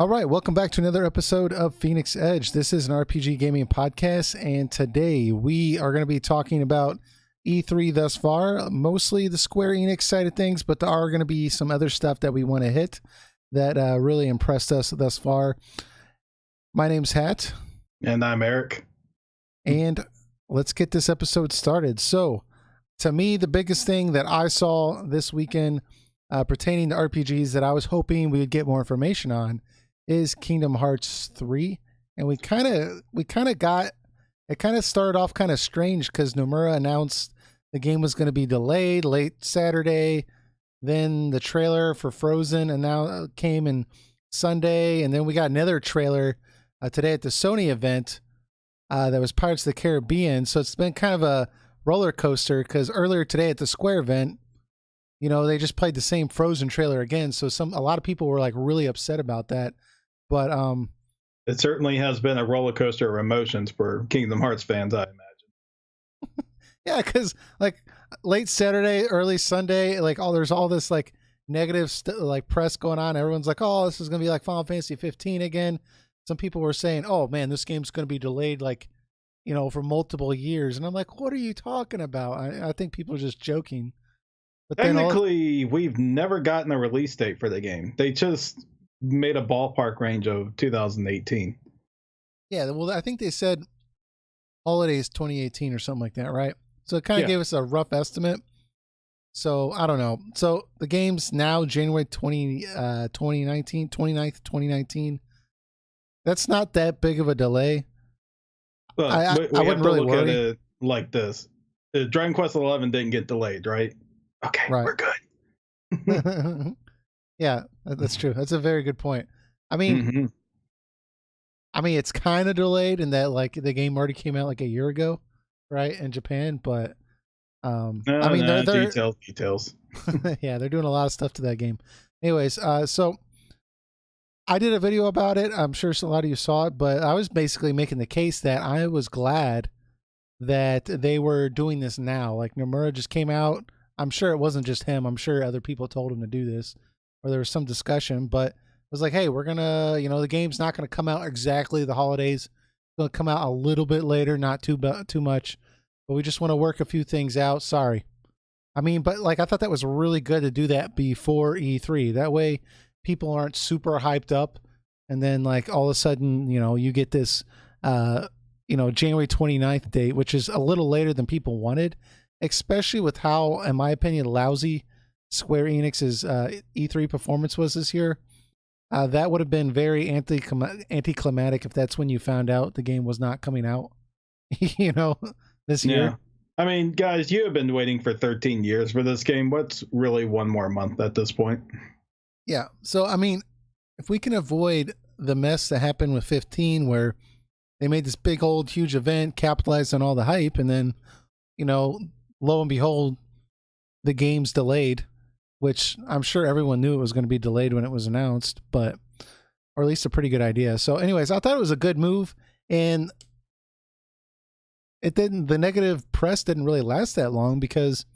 All right, welcome back to another episode of Phoenix Edge. This is an RPG gaming podcast, and today we are going to be talking about E3 thus far, mostly the Square-Enix side of things, but there are going to be some other stuff that we want to hit that really impressed us thus far. My name's Hat. And I'm Eric. And let's get this episode started. So, to me, the biggest thing that I saw this weekend pertaining to RPGs that I was hoping we would get more information on is Kingdom Hearts 3. And we kind of got, it kind of started off kind of strange because Nomura announced the game was going to be delayed late Saturday. Then the trailer for Frozen and now came in Sunday. And then we got another trailer today at the Sony event that was Pirates of the Caribbean. So it's been kind of a roller coaster because earlier today at the Square event, you know, they just played the same Frozen trailer again. So a lot of people were like really upset about that. But it certainly has been a roller coaster of emotions for Kingdom Hearts fans, I imagine. Yeah, because like late Saturday, early Sunday, like there's all this like negative like press going on. Everyone's like, "Oh, this is gonna be like Final Fantasy 15 again." Some people were saying, "Oh man, this game's gonna be delayed like, you know, for multiple years," and I'm like, "What are you talking about?" I think people are just joking. But technically, we've never gotten a release date for the game. They just made a ballpark range of 2018. Yeah, well, I think they said holidays 2018 or something like that, right? So it kind of gave us a rough estimate. So I don't know. So the game's now January 2019, 29th, 2019. That's not that big of a delay. Well, I wouldn't really look at it like this. Dragon Quest XI didn't get delayed, right? Okay, right. We're good. Yeah, that's true. That's a very good point. I mean, it's kind of delayed in that like the game already came out like a year ago, right, in Japan. But they're details. Yeah, they're doing a lot of stuff to that game. Anyways, so I did a video about it. I'm sure a lot of you saw it, but I was basically making the case that I was glad that they were doing this now. Like Nomura just came out. I'm sure it wasn't just him. I'm sure other people told him to do this, or there was some discussion, but it was like, hey, we're going to, you know, the game's not going to come out exactly the holidays. It's going to come out a little bit later, not too much, but we just want to work a few things out. Sorry. I mean, but like, I thought that was really good to do that before E3. That way people aren't super hyped up. And then like all of a sudden, you know, you get this, January 29th date, which is a little later than people wanted, especially with how, in my opinion, lousy Square Enix's E3 performance was this year. That would have been very anticlimactic if that's when you found out the game was not coming out, this year. I mean, guys, you have been waiting for 13 years for this game. What's really one more month at this point? Yeah. So, I mean, if we can avoid the mess that happened with 15, where they made this big, old, huge event, capitalized on all the hype, and then, lo and behold, the game's delayed, which I'm sure everyone knew it was going to be delayed when it was announced, or at least a pretty good idea. So anyways, I thought it was a good move, and the negative press didn't really last that long because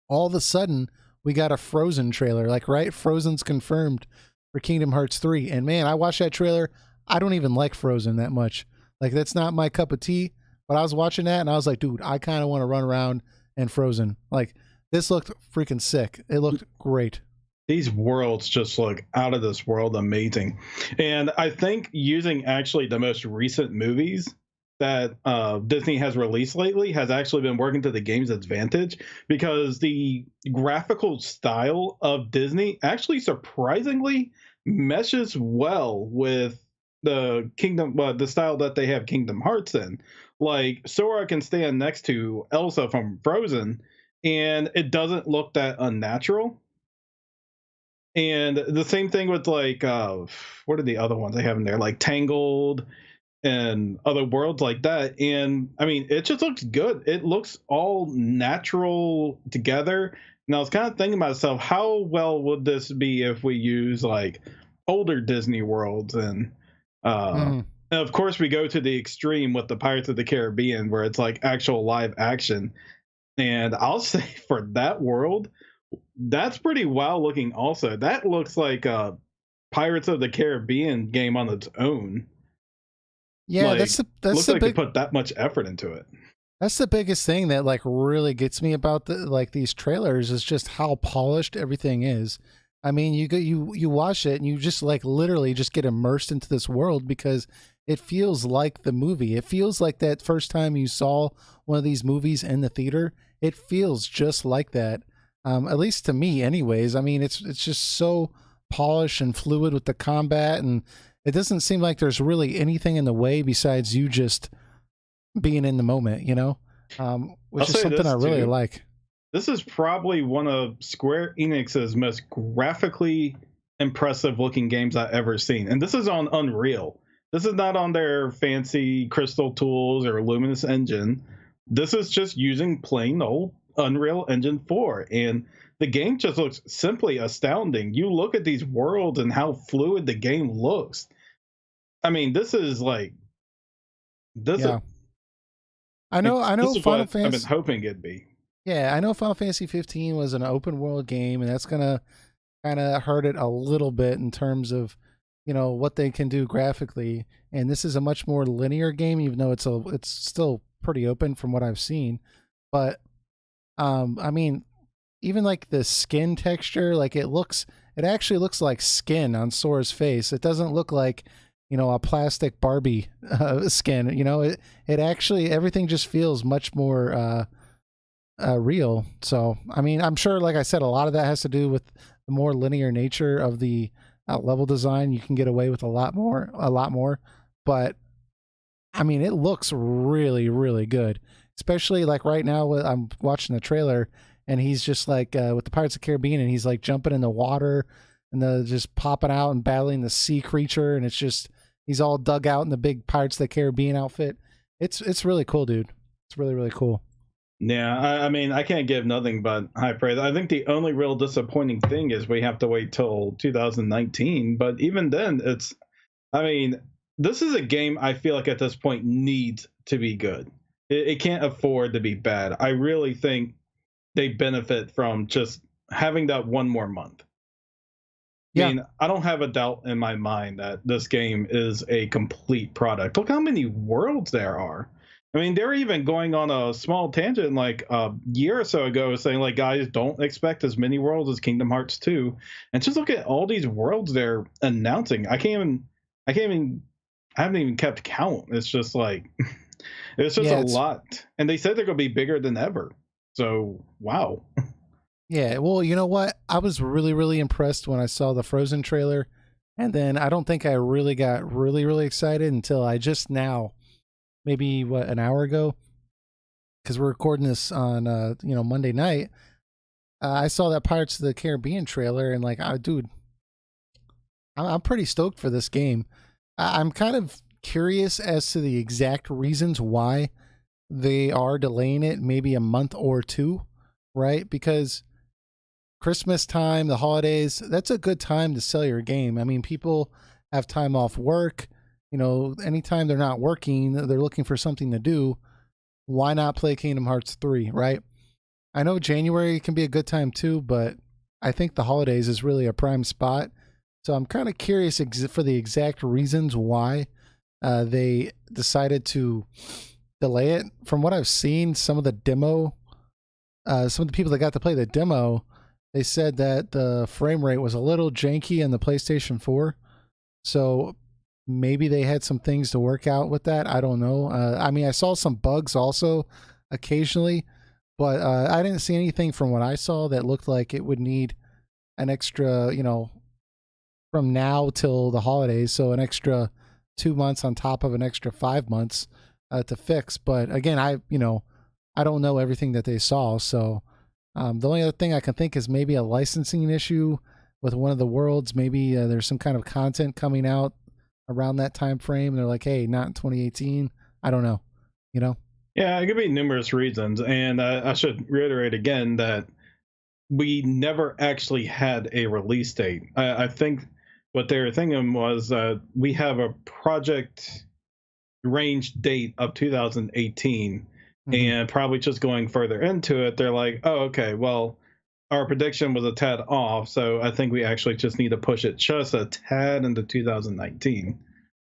all of a sudden we got a Frozen trailer, like, right? Frozen's confirmed for Kingdom Hearts 3. And man, I watched that trailer. I don't even like Frozen that much. Like, that's not my cup of tea, but I was watching that and I was like, dude, I kind of want to run around and Frozen. Like, this looked freaking sick. It looked great. These worlds just look out of this world amazing. And I think using actually the most recent movies that Disney has released lately has actually been working to the game's advantage, because the graphical style of Disney actually surprisingly meshes well with the style that they have Kingdom Hearts in. Like, Sora can stand next to Elsa from Frozen, and it doesn't look that unnatural. And the same thing with like what are the other ones they have in there, like Tangled and other worlds like that. And I mean, it just looks good. It looks all natural together. And I was kind of thinking to myself, how well would this be if we use like older Disney worlds? And of course we go to the extreme with the Pirates of the Caribbean, where it's like actual live action. And I'll say for that world, that's pretty wild looking also. That looks like Pirates of the Caribbean game on its own. Yeah, Like, that's looks the like they big put that much effort into it. that's the biggest thing that like really gets me about these trailers is just how polished everything is. I mean, you watch it and you just like literally just get immersed into this world because it feels like the movie. It feels like that first time you saw one of these movies in the theater. It feels just like that. At least to me, anyways. I mean, it's just so polished and fluid with the combat, and it doesn't seem like there's really anything in the way besides you just being in the moment, I'll which is say something I this really too. like. This is probably one of Square Enix's most graphically impressive looking games I've ever seen. And this is on Unreal. This is not on their fancy Crystal tools or Luminous engine. This is just using plain old Unreal Engine 4. And the game just looks simply astounding. You look at these worlds and how fluid the game looks. I mean, this is like this is Yeah, I this know is Final what I've been Fantasy. hoping it'd be. Yeah, I know Final Fantasy 15 was an open world game, and that's gonna kind of hurt it a little bit in terms of what they can do graphically. And this is a much more linear game, even though it's still pretty open from what I've seen. But I mean, even like the skin texture, like it actually looks like skin on Sora's face. It doesn't look like a plastic Barbie skin. It actually everything just feels much more real. So I mean, I'm sure, like I said, a lot of that has to do with the more linear nature of the level design. You can get away with a lot more. But I mean, it looks really, really good. Especially like right now, I'm watching the trailer, and he's just like with the Pirates of the Caribbean, and he's like jumping in the water, and just popping out and battling the sea creature, and it's just he's all dug out in the big Pirates of the Caribbean outfit. It's really cool, dude. It's really, really cool. Yeah, I mean, I can't give nothing but high praise. I think the only real disappointing thing is we have to wait till 2019. But even then, I mean, this is a game I feel like at this point needs to be good. It can't afford to be bad. I really think they benefit from just having that one more month. I Yeah, mean, I don't have a doubt in my mind that this game is a complete product. Look how many worlds there are. I mean, they're even going on a small tangent like a year or so ago, saying like, guys, don't expect as many worlds as Kingdom Hearts 2. And just look at all these worlds they're announcing. I can't even, I haven't even kept count. It's just like, it's just a yeah, it's lot. And they said they're going to be bigger than ever. So, wow. yeah. Well, you know what? I was really, really impressed when I saw the Frozen trailer, and then I don't think I really got really, really excited until I just now, maybe what, an hour ago, because we're recording this on Monday night. I saw that Pirates of the Caribbean trailer, and like, dude, I'm pretty stoked for this game. I'm kind of curious as to the exact reasons why they are delaying it maybe a month or two, right? Because Christmas time, the holidays, that's a good time to sell your game. I mean, people have time off work. Anytime they're not working, they're looking for something to do. Why not play Kingdom Hearts 3, right? I know January can be a good time too, but I think the holidays is really a prime spot. So I'm kind of curious for the exact reasons why they decided to delay it. From what I've seen, some of the people that got to play the demo, they said that the frame rate was a little janky on the PlayStation 4. So maybe they had some things to work out with that. I don't know. I mean, I saw some bugs also occasionally, but I didn't see anything from what I saw that looked like it would need an extra, from now till the holidays. So an extra 2 months on top of an extra 5 months to fix. But again, I don't know everything that they saw. So the only other thing I can think is maybe a licensing issue with one of the worlds. Maybe there's some kind of content coming out around that time frame. They're like, hey, not in 2018. I don't know. You know? Yeah, it could be numerous reasons. And I should reiterate again that we never actually had a release date. I think what they were thinking was we have a project range date of 2018, Mm-hmm. and probably just going further into it, they're like, oh, okay, well, our prediction was a tad off, so I think we actually just need to push it just a tad into 2019.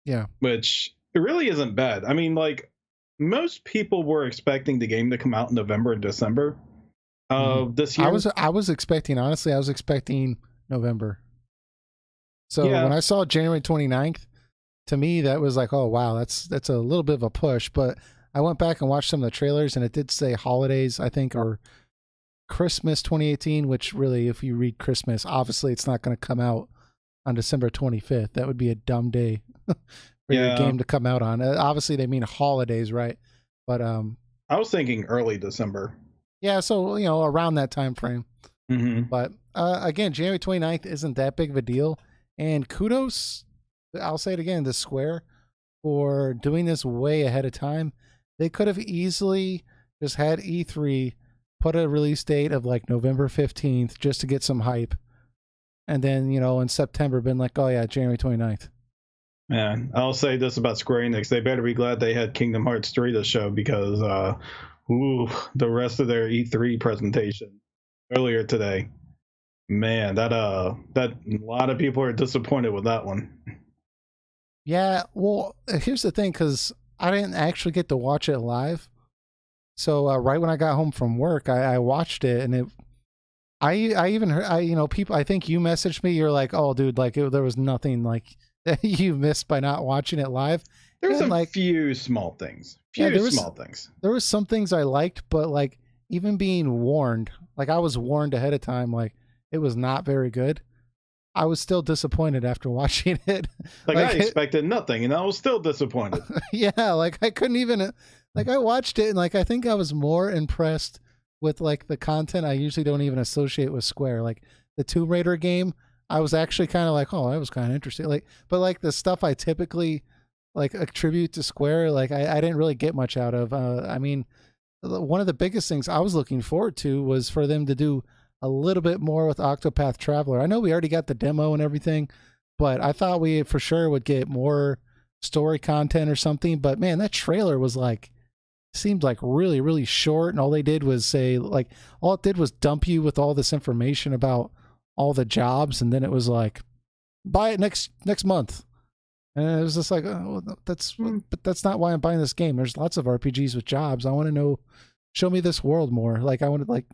Yeah. Which it really isn't bad. I mean, like, most people were expecting the game to come out in November and December of this year. I was expecting, honestly, I was expecting November. So Yeah. when I saw January 29th, to me that was like, oh wow, that's a little bit of a push. But I went back and watched some of the trailers, and it did say holidays, I think, or Christmas 2018, which really, if you read Christmas, obviously it's not going to come out on December 25th. That would be a dumb day for your game to come out on. Obviously they mean holidays, right? But I was thinking early December. Yeah, so around that time frame. Mm-hmm. But again, January 29th isn't that big of a deal. And kudos, I'll say it again, to Square for doing this way ahead of time. They could have easily just had E3 put a release date of like November 15th just to get some hype. And then, in September, been like, oh yeah, January 29th. Man, I'll say this about Square-Enix. They better be glad they had Kingdom Hearts 3 to show, because the rest of their E3 presentation earlier today, man, that a lot of people are disappointed with that one. Yeah, well, here's the thing, because I didn't actually get to watch it live. So right when I got home from work, I watched it, and I even heard, people, I think you messaged me, you're like, oh dude, like there was nothing like you missed by not watching it live. There was a few small things. There was some things I liked, but like even being warned, like I was warned ahead of time, like it was not very good. I was still disappointed after watching it. Like I expected nothing, and I was still disappointed. Yeah, like I couldn't even, like I watched it, and like I think I was more impressed with like the content I usually don't even associate with Square. Like the Tomb Raider game, I was actually kind of like, oh, that was kind of interesting. Like, but like the stuff I typically like attribute to Square, like I didn't really get much out of. I mean, one of the biggest things I was looking forward to was for them to do a little bit more with Octopath Traveler. I know we already got the demo and everything, but I thought we for sure would get more story content or something. But man, that trailer was like, seemed like really, really short, and all they did was say, like, all it did was dump you with all this information about all the jobs, and then it was like, buy it next month. And it was just like, oh, but that's not why I'm buying this game. There's lots of RPGs with jobs. I want to know, show me this world more. Like I wanted, like,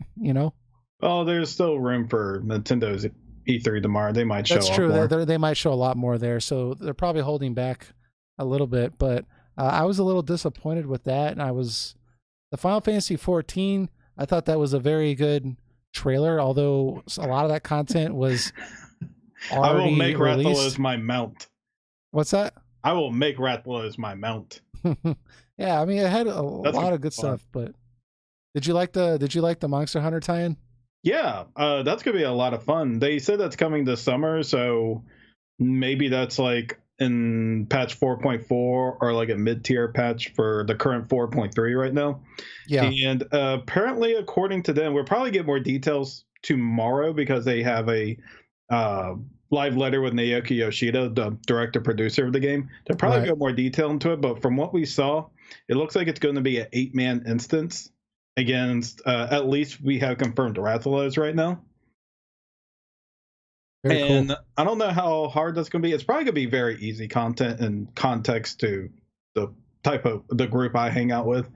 Oh, there's still room for Nintendo's E3 tomorrow. They might show. That's true. They might show a lot more there, so they're probably holding back a little bit. But I was a little disappointed with that, and the Final Fantasy 14. I thought that was a very good trailer, although a lot of that content was already I will make released. Rathalos my mount. What's that? I will make Rathalos my mount. Yeah, I mean, it had a lot of good stuff. But did you like the Monster Hunter tie-in? Yeah, that's gonna be a lot of fun. They said that's coming this summer, so maybe that's like in patch 4.4 or like a mid-tier patch for the current 4.3 right now. Yeah. And apparently, according to them, we'll probably get more details tomorrow, because they have a live letter with Naoki Yoshida, the director producer of the game. They'll probably go more detail into it, but from what we saw, it looks like it's going to be an 8-man instance against at least we have confirmed Rathalos right now. Very cool. I don't know how hard that's going to be. It's probably going to be very easy content and context to the type of the group I hang out with,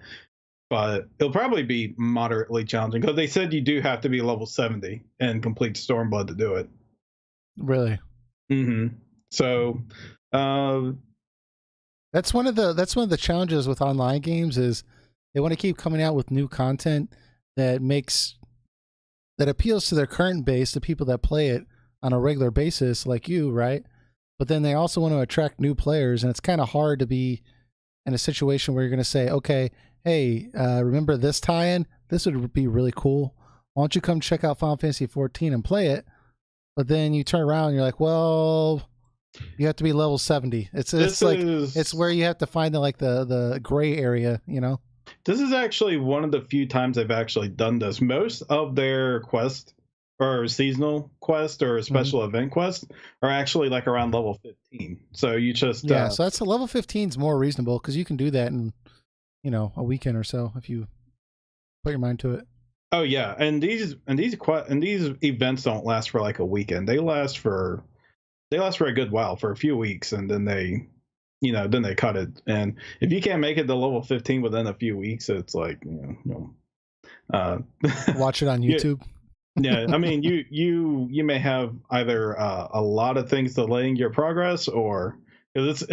but it'll probably be moderately challenging, because they said you do have to be level 70 and complete Stormblood to do it. Really? Mm-hmm. So that's one of the challenges with online games is they want to keep coming out with new content that appeals to their current base, the people that play it on a regular basis, like you, right? But then they also want to attract new players, and it's kind of hard to be in a situation where you're going to say, okay, hey, remember this tie-in? This would be really cool. Why don't you come check out Final Fantasy 14 and play it? But then you turn around and you're like, well, you have to be level 70. It's where you have to find the gray area, This is actually one of the few times they've actually done this. Most of their quests, or seasonal quest or special event quest, are actually like around level 15. So you just so that's level 15 is more reasonable, because you can do that in a weekend or so if you put your mind to it. Oh yeah, and these events don't last for like a weekend. They last for a good while, for a few weeks, and then then they cut it. And if you can't make it to level 15 within a few weeks, it's like uh, Watch it on yeah, YouTube. yeah. I mean, you may have either a lot of things delaying your progress, or it's.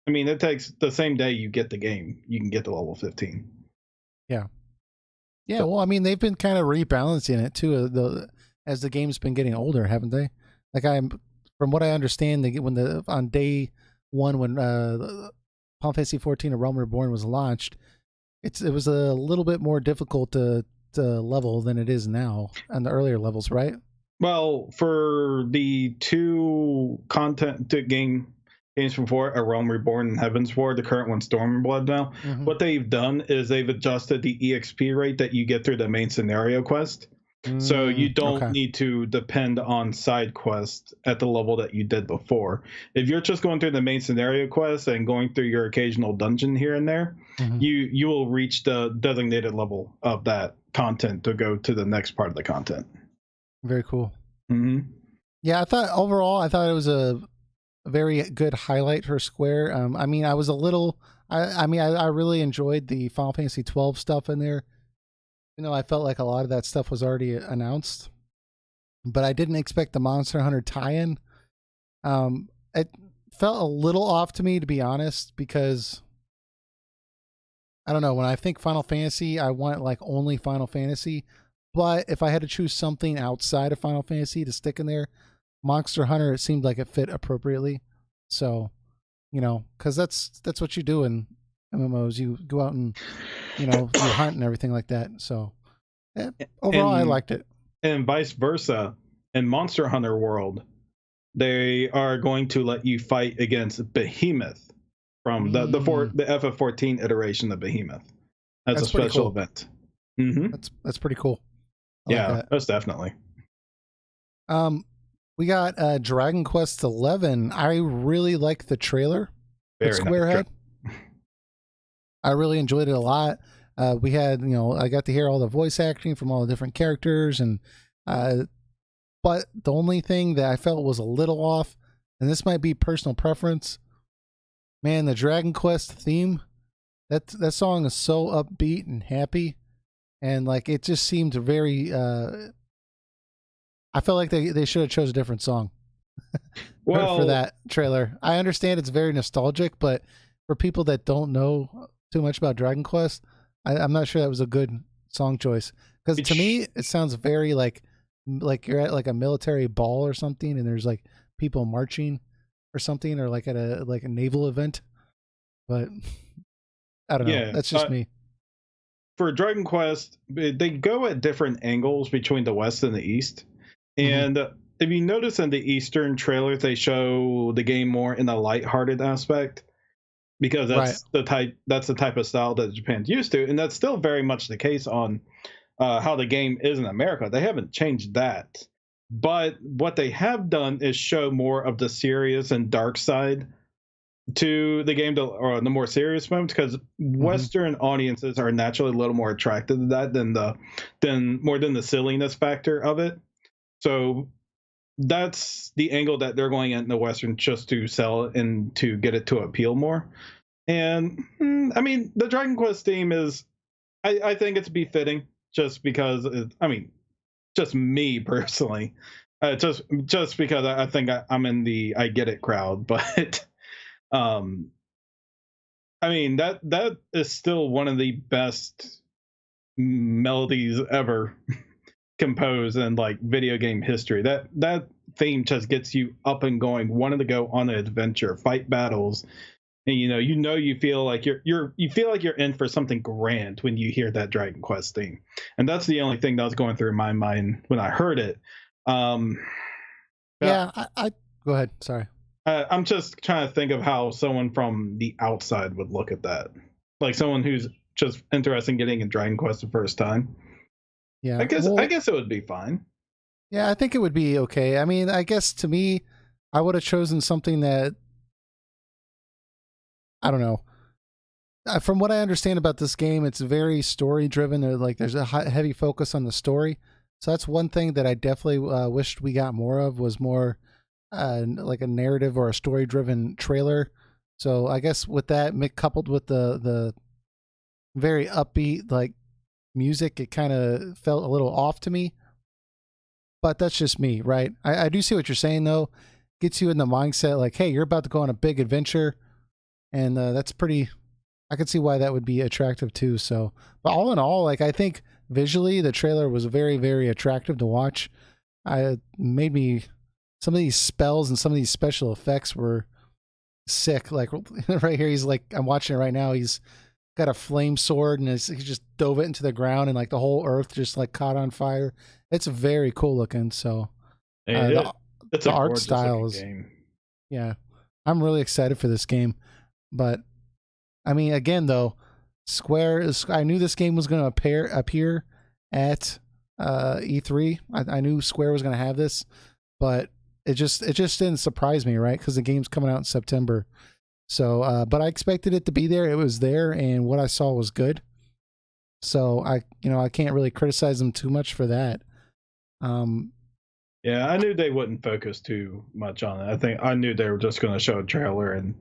I mean, it takes the same day you get the game, you can get to level 15. Yeah. Yeah, So, well, I mean, they've been kind of rebalancing it too, as the game's been getting older, haven't they? Like from what I understand, on day one when Final Fantasy 14: A Realm Reborn was launched, it was a little bit more difficult to level than it is now on the earlier levels, right? well, for the two content to games before, A Realm Reborn and Heaven's Ward, the current one, Stormblood now, Mm-hmm. what they've done is they've adjusted the EXP rate that you get through the main scenario quest. So you don't Okay. need to depend on side quests at the level that you did before. If you're just going through the main scenario quest and going through your occasional dungeon here and there, Mm-hmm. you will reach the designated level of that content to go to the next part of the content. Very cool. Mm-hmm. Yeah, I thought it was a very good highlight for Square. I mean, I was a little. I really enjoyed the Final Fantasy 12 stuff in there. You know, I felt like a lot of that stuff was already announced, but I didn't expect the Monster Hunter tie-in. It felt a little off to me, to be honest, because I don't know. When I think Final Fantasy, I want like only Final Fantasy. But if I had to choose something outside of Final Fantasy to stick in there, Monster Hunter, it seemed like it fit appropriately. So, because that's what you do in MMOs. You go out and you hunt and everything like that. So, overall, I And liked it. and vice versa. In Monster Hunter World, they are going to let you fight against Behemoth from the FF14 iteration of Behemoth as a That's pretty special cool. event. Mm-hmm. That's pretty cool. I like Yeah, that. most definitely. Um, we got Dragon Quest 11. I really liked the trailer that Very nice Square trip. had. I really enjoyed it a lot. We had, I got to hear all the voice acting from all the different characters, and but the only thing that I felt was a little off, and this might be personal preference, man, the Dragon Quest theme, that song is so upbeat and happy, and like it just seemed very. I felt like they should have chose a different song for Well, that trailer. I understand it's very nostalgic, but for people that don't know too much about Dragon Quest, I'm not sure that was a good song choice. Because to it's me, it sounds very like you're at like a military ball or something, and there's like people marching or something, or like at a naval event. But I don't know. yeah. That's just me. For Dragon Quest, they go at different angles between the West and the East. Hmm. And if you notice in the Eastern trailers, they show the game more in a lighthearted aspect because Right. that's the type of style that Japan's used to, and that's still very much the case on how the game is in America. They haven't changed that, but what they have done is show more of the serious and dark side to the game, or the more serious moments, because Hmm. Western audiences are naturally a little more attracted to that than the silliness factor of it. So that's the angle that they're going at in the Western, just to sell it and to get it to appeal more. And I mean, the Dragon Quest theme is, I think it's befitting, just because just me personally, just because I think I'm in the I get it crowd. But um I mean, that is still one of the best melodies ever composed in like video game history. That theme just gets you up and going, wanting to go on an adventure, fight battles, and you feel like you feel like you're in for something grand when you hear that Dragon Quest theme. And that's the only thing that was going through my mind when I heard it. Um, yeah, Yeah. I go ahead. Sorry. I'm just trying to think of how someone from the outside would look at that, like someone who's just interested in getting in Dragon Quest the first time. I Yeah. guess I Well. guess it would be fine. Yeah. I think it would be okay. I mean, I guess to me, I would have chosen something that I don't know. from what I understand about this game, it's very story driven. Like there's a heavy focus on the story. So that's one thing that I definitely wished we got more of, was more like a narrative or a story driven trailer. So I guess with that, coupled with the very upbeat like music, it kind of felt a little off to me. But that's just me, right? I do see what you're saying though. Gets you in the mindset like, hey, you're about to go on a big adventure, and that's pretty. I could see why that would be attractive too. So, but all in all, like I think visually the trailer was very, very attractive to watch. I made me, some of these spells and some of these special effects were sick. Like right here, he's like, I'm watching it right now. He's got a flame sword and he just dove it into the ground, and like the whole earth just like caught on fire. It's very cool looking. So it's the a art gorgeous style looking is, game. yeah, I'm really excited for this game. But I mean, again though, Square is, I knew this game was going to appear at E3. I knew Square was going to have this, but it just didn't surprise me, right? Because the game's coming out in September. So, but I expected it to be there. It was there, and what I saw was good. So I can't really criticize them too much for that. Yeah, I knew they wouldn't focus too much on it. I knew they were just going to show a trailer and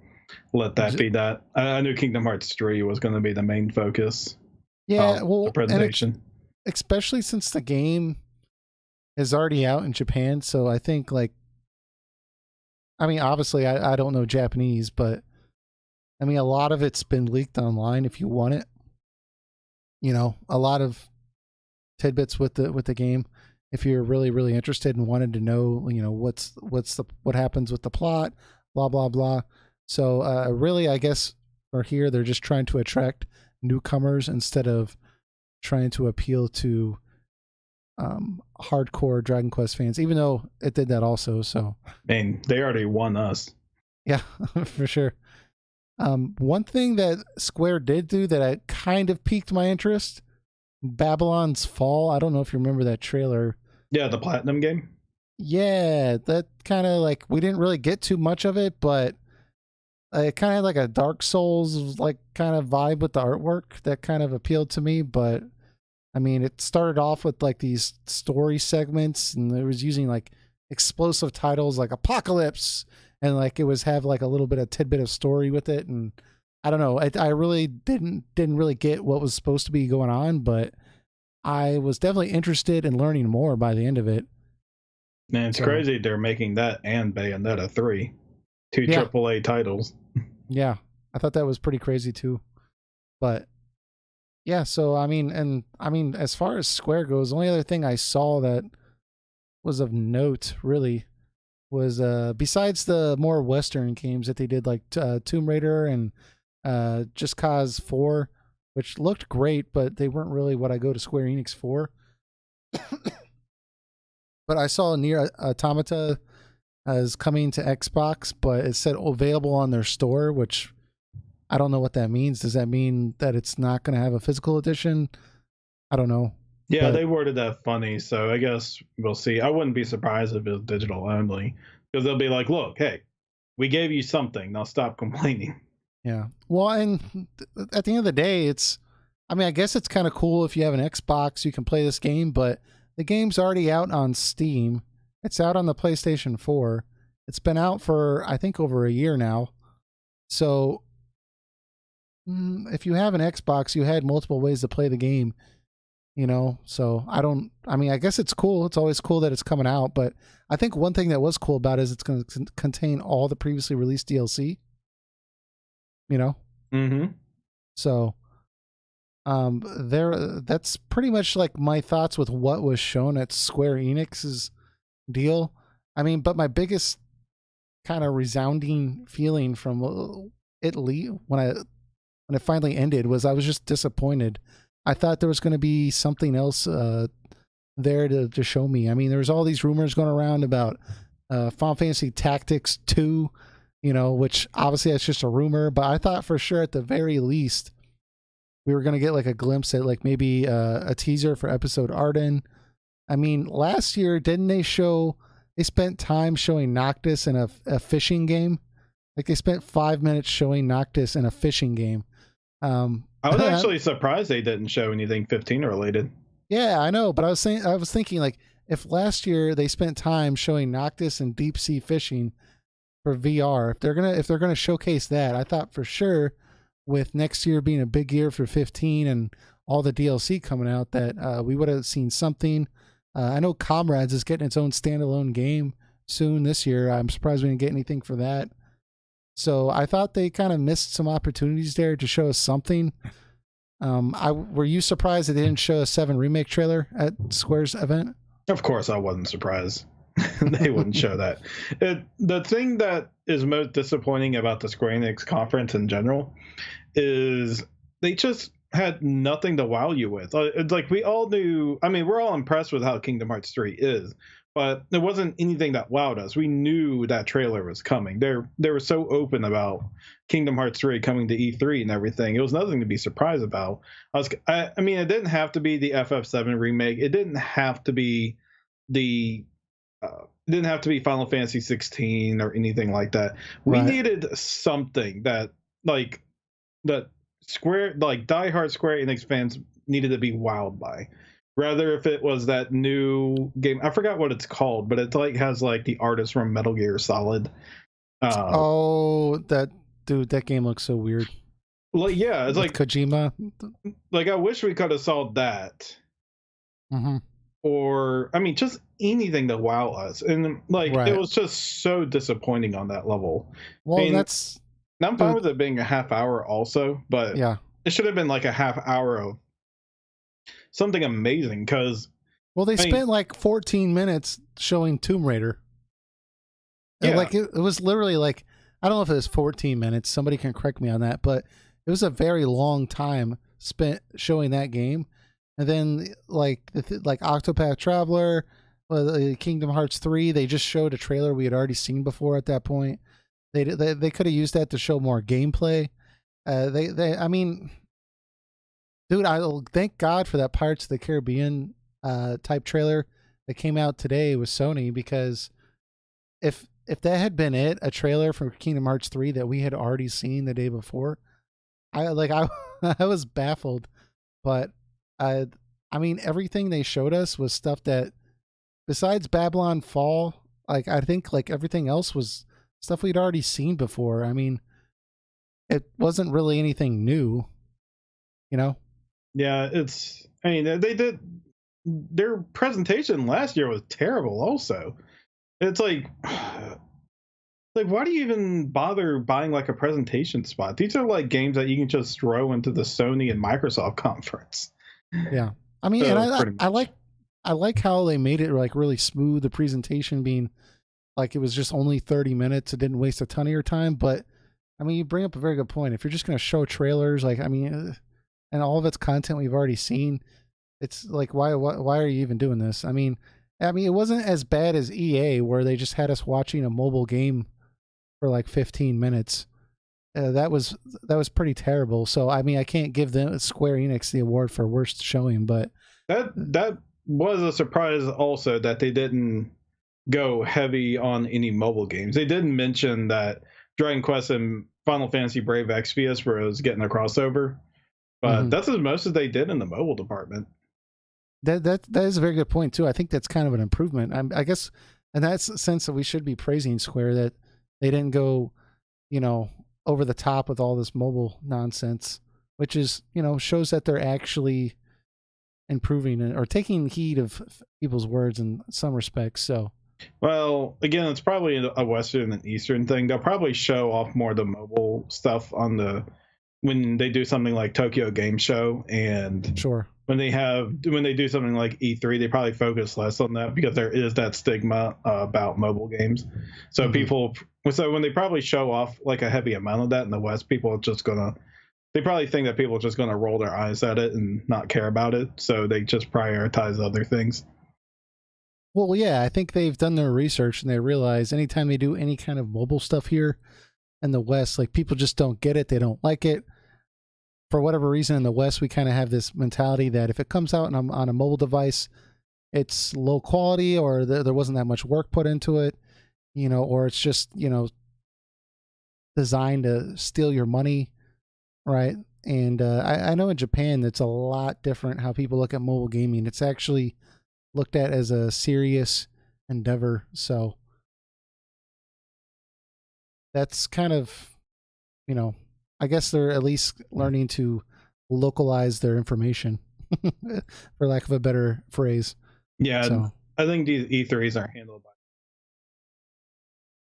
let that be that. I knew Kingdom Hearts 3 was going to be the main focus. Yeah, well, the presentation, especially since the game is already out in Japan. So I think like, I mean, obviously I don't know Japanese, but I mean, a lot of it's been leaked online if you want it. You know, a lot of tidbits with the game. If you're really, really interested and wanted to know, you know, what happens with the plot, blah, blah, blah. So really, I guess for here, they're just trying to attract newcomers instead of trying to appeal to hardcore Dragon Quest fans, even though it did that also. So, I mean, they already won us. Yeah, for sure. One thing that Square did do that I kind of piqued my interest, Babylon's Fall. I don't know if you remember that trailer. Yeah, the Platinum game. Yeah, that kind of like, we didn't really get too much of it, but it kind of had like a Dark Souls like kind of vibe with the artwork that kind of appealed to me. But I mean, it started off with like these story segments, and it was using like explosive titles like Apocalypse, and like it was have like a little bit of tidbit of story with it. And I don't know, I really didn't really get what was supposed to be going on, but I was definitely interested in learning more by the end of it. Man, it's crazy they're making that and Bayonetta 3. Two AAA titles. Yeah, I thought that was pretty crazy too. But yeah, so I mean, as far as Square goes, the only other thing I saw that was of note really was besides the more Western games that they did, like Tomb Raider and Just Cause 4, which looked great, but they weren't really what I go to Square Enix for. But I saw Nier Automata is coming to Xbox, but it said available on their store, which I don't know what that means. Does that mean that it's not going to have a physical edition? I don't know. Yeah, but they worded that funny, so I guess we'll see. I wouldn't be surprised if it was digital only, because they'll be like, look, hey, we gave you something. Now stop complaining. Yeah. Well, and at the end of the day, I guess it's kind of cool if you have an Xbox, you can play this game, but the game's already out on Steam. It's out on the PlayStation 4. It's been out for, I think, over a year now. So if you have an Xbox, you had multiple ways to play the game, you know? So I guess it's cool. It's always cool that it's coming out, but I think one thing that was cool about it is it's going to contain all the previously released DLC, you know? Mm-hmm. So that's pretty much like my thoughts with what was shown at Square Enix's deal. I mean, but my biggest kind of resounding feeling from when it finally ended was I was just disappointed. I thought there was going to be something else there to show me. I mean, there was all these rumors going around about Final Fantasy Tactics 2, you know, which obviously that's just a rumor, but I thought for sure at the very least we were going to get like a glimpse at like maybe a teaser for episode Arden. I mean, last year, didn't they spent time showing Noctis in a fishing game? Like they spent 5 minutes showing Noctis in a fishing game. I was actually surprised they didn't show anything 15 related. Yeah, I know, but I was thinking like if last year they spent time showing Noctis and deep sea fishing for VR, if they're gonna showcase that, I thought for sure with next year being a big year for 15 and all the DLC coming out that we would have seen something. I know Comrades is getting its own standalone game soon this year. I'm surprised we didn't get anything for that. So I thought they kind of missed some opportunities there to show us something. Were you surprised they didn't show a 7 remake trailer at Square's event? Of course, I wasn't surprised. They wouldn't show that. The thing that is most disappointing about the Square-Enix conference in general is they just had nothing to wow you with. It's like we all knew. I mean, we're all impressed with how Kingdom Hearts 3 is, but there wasn't anything that wowed us. We knew that trailer was coming. They were so open about Kingdom Hearts 3 coming to E3 and everything. It was nothing to be surprised about. I mean, it didn't have to be the FF7 remake. It didn't have to be the it didn't have to be Final Fantasy 16 or anything like that. We needed something that diehard Square Enix fans needed to be wowed by. Rather if it was that new game, I forgot what it's called, but it like has like the artist from Metal Gear Solid. That game looks so weird. Well, yeah, it's like Kojima. Like I wish we could have saw that. Mm-hmm. Or I mean, just anything to wow us, and like it was just so disappointing on that level. Well, I mean, I'm fine with it being a half hour, also, but yeah, it should have been like a half hour of something amazing. Because they spent like 14 minutes showing Tomb Raider. Yeah, and like it was literally like I don't know if it was 14 minutes. Somebody can correct me on that, but it was a very long time spent showing that game. And then like Octopath Traveler, Kingdom Hearts 3, they just showed a trailer we had already seen before at that point. They could have used that to show more gameplay. I mean, dude, I thank God for that Pirates of the Caribbean type trailer that came out today with Sony, because if that had been a trailer for Kingdom Hearts 3 that we had already seen the day before, I was baffled. But I mean, everything they showed us was stuff that, besides Babylon Fall, like I think like everything else was stuff we'd already seen before. I mean, it wasn't really anything new, you know? Yeah, I mean, their presentation last year was terrible also. It's like why do you even bother buying like a presentation spot? These are like games that you can just throw into the Sony and Microsoft conference. Yeah, I mean, and I like how they made it like really smooth. The presentation being like it was just only 30 minutes. It didn't waste a ton of your time. But I mean, you bring up a very good point. If you're just going to show trailers, like I mean, and all of its content we've already seen, it's like why are you even doing this? I mean, it wasn't as bad as EA where they just had us watching a mobile game for like 15 minutes. That was pretty terrible. So I mean, I can't give them Square Enix the award for worst showing, but that was a surprise also that they didn't go heavy on any mobile games. They didn't mention that Dragon Quest and Final Fantasy Brave Exvius was getting a crossover, but that's as most as they did in the mobile department. That is a very good point too. I think that's kind of an improvement. I guess, and that's a sense that we should be praising Square that they didn't go, over the top with all this mobile nonsense, which is, shows that they're actually improving or taking heed of people's words in some respects. So, well, again, it's probably a Western and Eastern thing. They'll probably show off more of the mobile stuff when they do something like Tokyo Game Show, and sure, when they do something like E3, they probably focus less on that because there is that stigma about mobile games. So so when they probably show off like a heavy amount of that in the West, they probably think that people are just gonna roll their eyes at it and not care about it. So they just prioritize other things. Well, yeah, I think they've done their research and they realize anytime they do any kind of mobile stuff here in the West, like people just don't get it. They don't like it. For whatever reason in the West, we kind of have this mentality that if it comes out on a mobile device, it's low quality or there wasn't that much work put into it, or it's just, designed to steal your money, right? And I know in Japan it's a lot different how people look at mobile gaming. It's actually looked at as a serious endeavor. So that's kind of, you know, I guess they're at least learning to localize their information, for lack of a better phrase. Yeah, So I think these E3s are handled by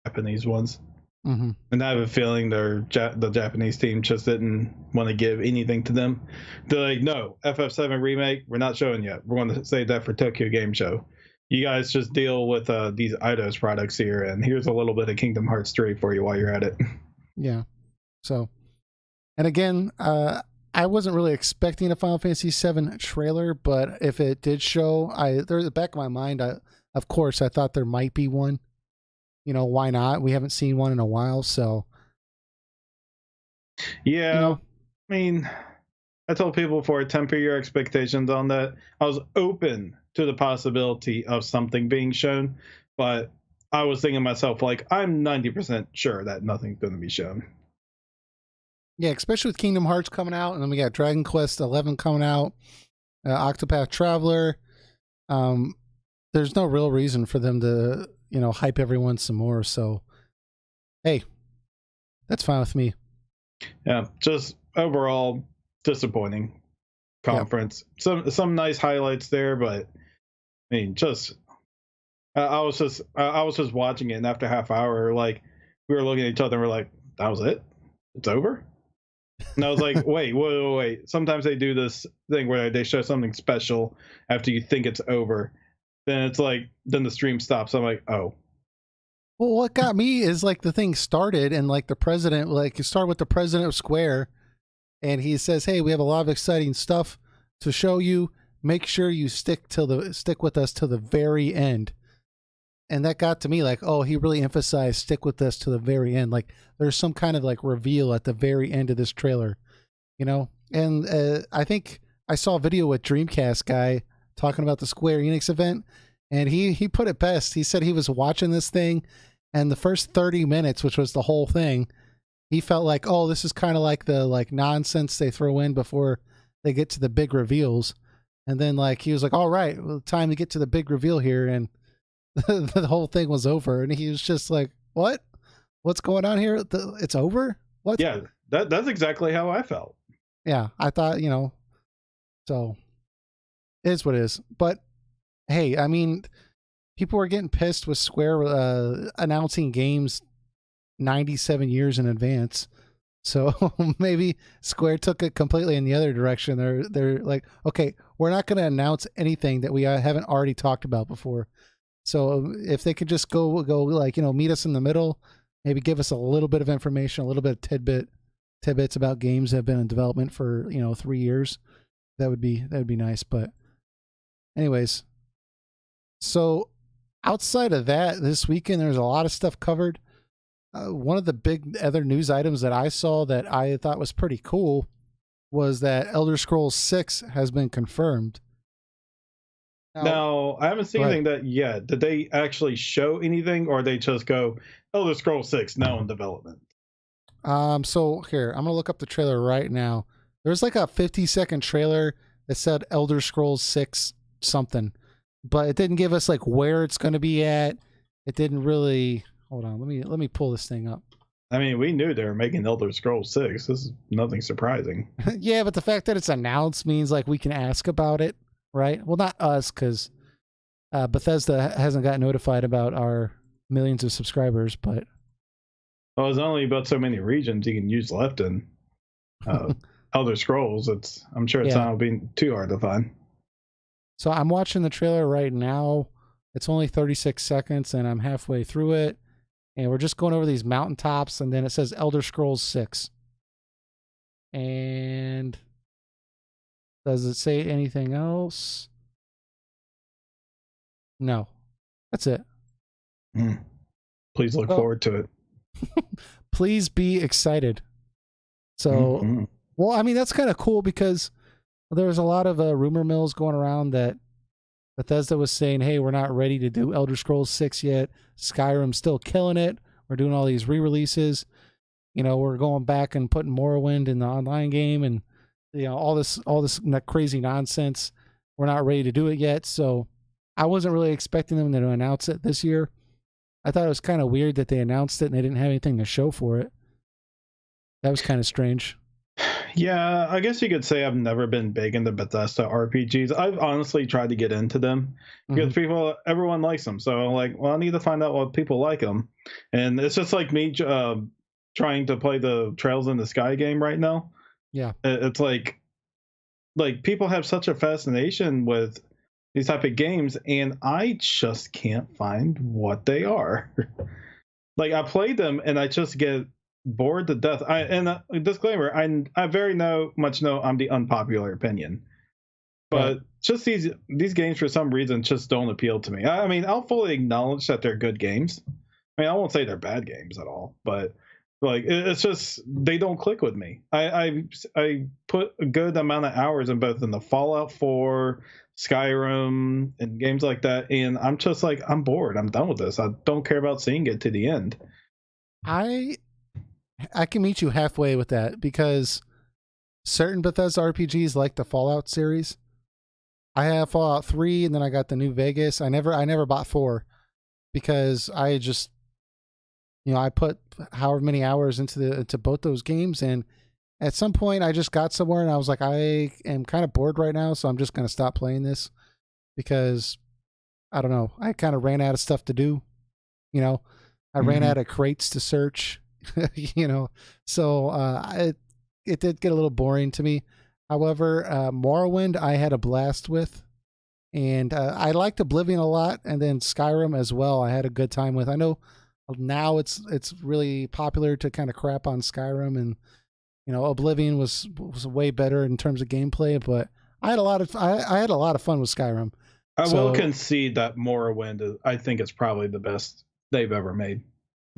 Japanese ones. mm-hmm. And I have a feeling the Japanese team just didn't want to give anything to them. They're like, no, FF7 Remake, we're not showing yet. We're going to save that for Tokyo Game Show. You guys just deal with these Eidos products here, and here's a little bit of Kingdom Hearts 3 for you while you're at it. Yeah. So, and again, I wasn't really expecting a Final Fantasy VII trailer, but if it did show, there's the back of my mind, of course, I thought there might be one. You know, why not? We haven't seen one in a while, so. Yeah, you know, I mean, I told people before, temper your expectations on that. I was open to the possibility of something being shown, but I was thinking to myself, like, I'm 90% sure that nothing's going to be shown. Yeah, especially with Kingdom Hearts coming out, and then we got Dragon Quest XI coming out, Octopath Traveler. There's no real reason for them to, you know, hype everyone some more. So, hey, that's fine with me. Yeah, just overall disappointing conference. Yeah. Some nice highlights there, but I mean, just I was just watching it, and after half hour, like we were looking at each other, and we're like, "That was it? It's over?" And I was like, wait. Sometimes they do this thing where they show something special after you think it's over. Then it's like, then the stream stops. I'm like, oh. Well, what got me is like the thing started, and like the president, like you start with the president of Square, and he says, "Hey, we have a lot of exciting stuff to show you. Make sure you stick with us till the very end." And that got to me like, oh, he really emphasized stick with us to the very end. Like there's some kind of like reveal at the very end of this trailer, you know? And I think I saw a video with Dreamcast guy talking about the Square Enix event, and he put it best. He said he was watching this thing, and the first 30 minutes, which was the whole thing, he felt like, oh, this is kind of like the like nonsense they throw in before they get to the big reveals. And then like he was like, all right, well, time to get to the big reveal here. And the whole thing was over, and he was just like, what's going on here? It's over? What? Yeah, that's exactly how I felt. Yeah, I thought, you know, so it is what it is. But hey, I mean, people were getting pissed with Square announcing games 97 years in advance. So maybe Square took it completely in the other direction. They're like, okay, we're not going to announce anything that we haven't already talked about before. So if they could just go like, you know, meet us in the middle, maybe give us a little bit of information, a little bit of tidbits about games that have been in development for, you know, 3 years, that would be nice. But anyways, so outside of that, this weekend there's a lot of stuff covered. One of the big other news items that I saw that I thought was pretty cool was that Elder Scrolls 6 has been confirmed. Now, I haven't seen anything that yet. Did they actually show anything, or they just go, Elder Scrolls 6 now in development? So here, I'm going to look up the trailer right now. There's like a 50-second trailer that said Elder Scrolls 6 something, but it didn't give us like where it's going to be at. It didn't really... Hold on, let me pull this thing up. I mean, we knew they were making Elder Scrolls 6. This is nothing surprising. Yeah, but the fact that it's announced means like we can ask about it. Right? Well, not us, because Bethesda hasn't got notified about our millions of subscribers, but... Well, there's only about so many regions you can use left in Elder Scrolls. I'm sure it's not being too hard to find. So I'm watching the trailer right now. It's only 36 seconds, and I'm halfway through it. And we're just going over these mountaintops, and then it says Elder Scrolls 6. And... does it say anything else? No. That's it. Please look forward to it. Please be excited. So, well, I mean, that's kind of cool because there was a lot of rumor mills going around that Bethesda was saying, hey, we're not ready to do Elder Scrolls 6 yet. Skyrim's still killing it. We're doing all these re-releases. we're going back and putting Morrowind in the online game, and all this crazy nonsense. We're not ready to do it yet, so I wasn't really expecting them to announce it this year. I thought it was kind of weird that they announced it and they didn't have anything to show for it. That was kind of strange. Yeah, I guess you could say I've never been big into Bethesda RPGs. I've honestly tried to get into them because everyone likes them. So I'm like, well, I need to find out what people like them. And it's just like me trying to play the Trails in the Sky game right now. Yeah. It's like people have such a fascination with these type of games, and I just can't find what they are. Like, I played them and I just get bored to death. Disclaimer, I very much know I'm the unpopular opinion, but just these games for some reason just don't appeal to me. I mean, I'll fully acknowledge that they're good games. I mean, I won't say they're bad games at all, but like, it's just they don't click with me. I put a good amount of hours in both in the Fallout 4, Skyrim, and games like that, and I'm just like, I'm bored. I'm done with this. I don't care about seeing it to the end. I can meet you halfway with that, because certain Bethesda RPGs, like the Fallout series, I have Fallout 3, and then I got the New Vegas. I never bought 4 because I just, I put however many hours into both those games, and at some point I just got somewhere and I was like, I am kind of bored right now, so I'm just going to stop playing this, because I don't know, I kind of ran out of stuff to do. I ran out of crates to search. So it did get a little boring to me. However, Morrowind I had a blast with, and I liked Oblivion a lot, and then Skyrim as well. I had a good time with. I know now it's really popular to kind of crap on Skyrim, and Oblivion was way better in terms of gameplay, but I had a lot of fun with Skyrim. I will concede that Morrowind, I think, is probably the best they've ever made.